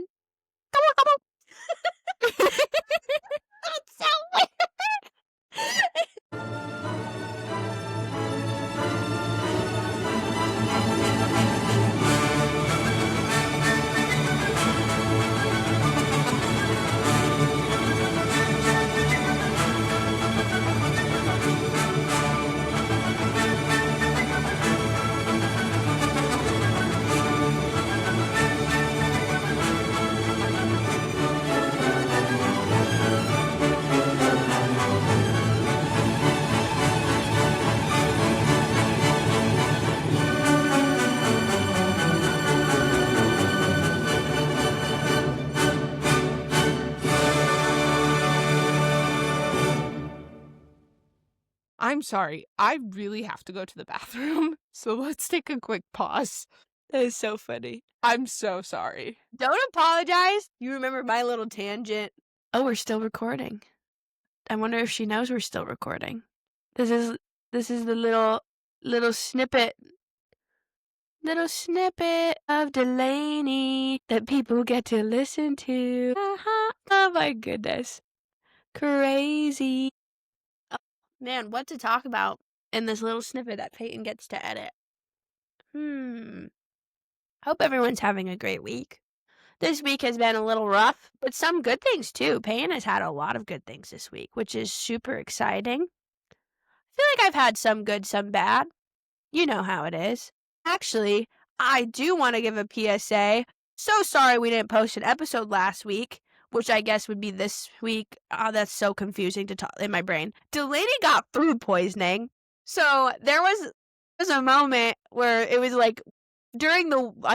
Gobble, gobble. That's so weird. I'm sorry. I really have to go to the bathroom. So let's take a quick pause. That is so funny. I'm so sorry. Don't apologize. You remember my little tangent. Oh, we're still recording. I wonder if she knows we're still recording. This is the little snippet. Little snippet of Delaney that people get to listen to. Oh my goodness. Crazy. Oh, man, what to talk about in this little snippet that Peyton gets to edit? Hope everyone's having a great week. This week has been a little rough, but some good things too. Peyton has had a lot of good things this week, which is super exciting. I feel like I've had some good, some bad. You know how it is. Actually, I do want to give a PSA. So sorry we didn't post an episode last week, which I guess would be this week. Oh, that's so confusing to talk in my brain. Delaney got food poisoning. So there was a moment where it was like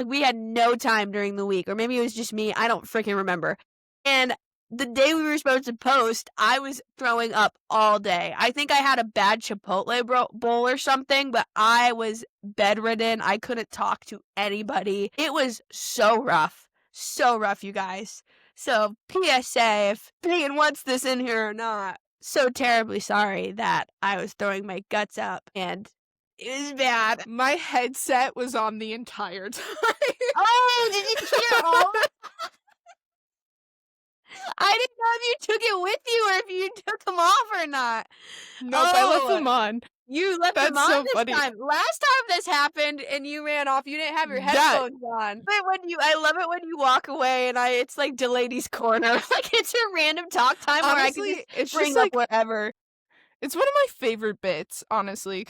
we had no time during the week, or maybe it was just me. I don't freaking remember. And the day we were supposed to post, I was throwing up all day. I think I had a bad Chipotle bowl or something, but I was bedridden. I couldn't talk to anybody. It was so rough, you guys. So PSA, if Peyton wants this in here or not, so terribly sorry that I was throwing my guts up and it was bad. My headset was on the entire time. Oh, did you hear all? I didn't know if you took it with you or if you took them off or not. Nope, I left them on. You left them That's on so this funny. time. Last time this happened and you ran off, you didn't have your headphones on. But I love it when you walk away and it's like Delaney's corner. Like it's a random talk time Honestly, where I can it's just bring just up whatever. It's one of my favorite bits, honestly.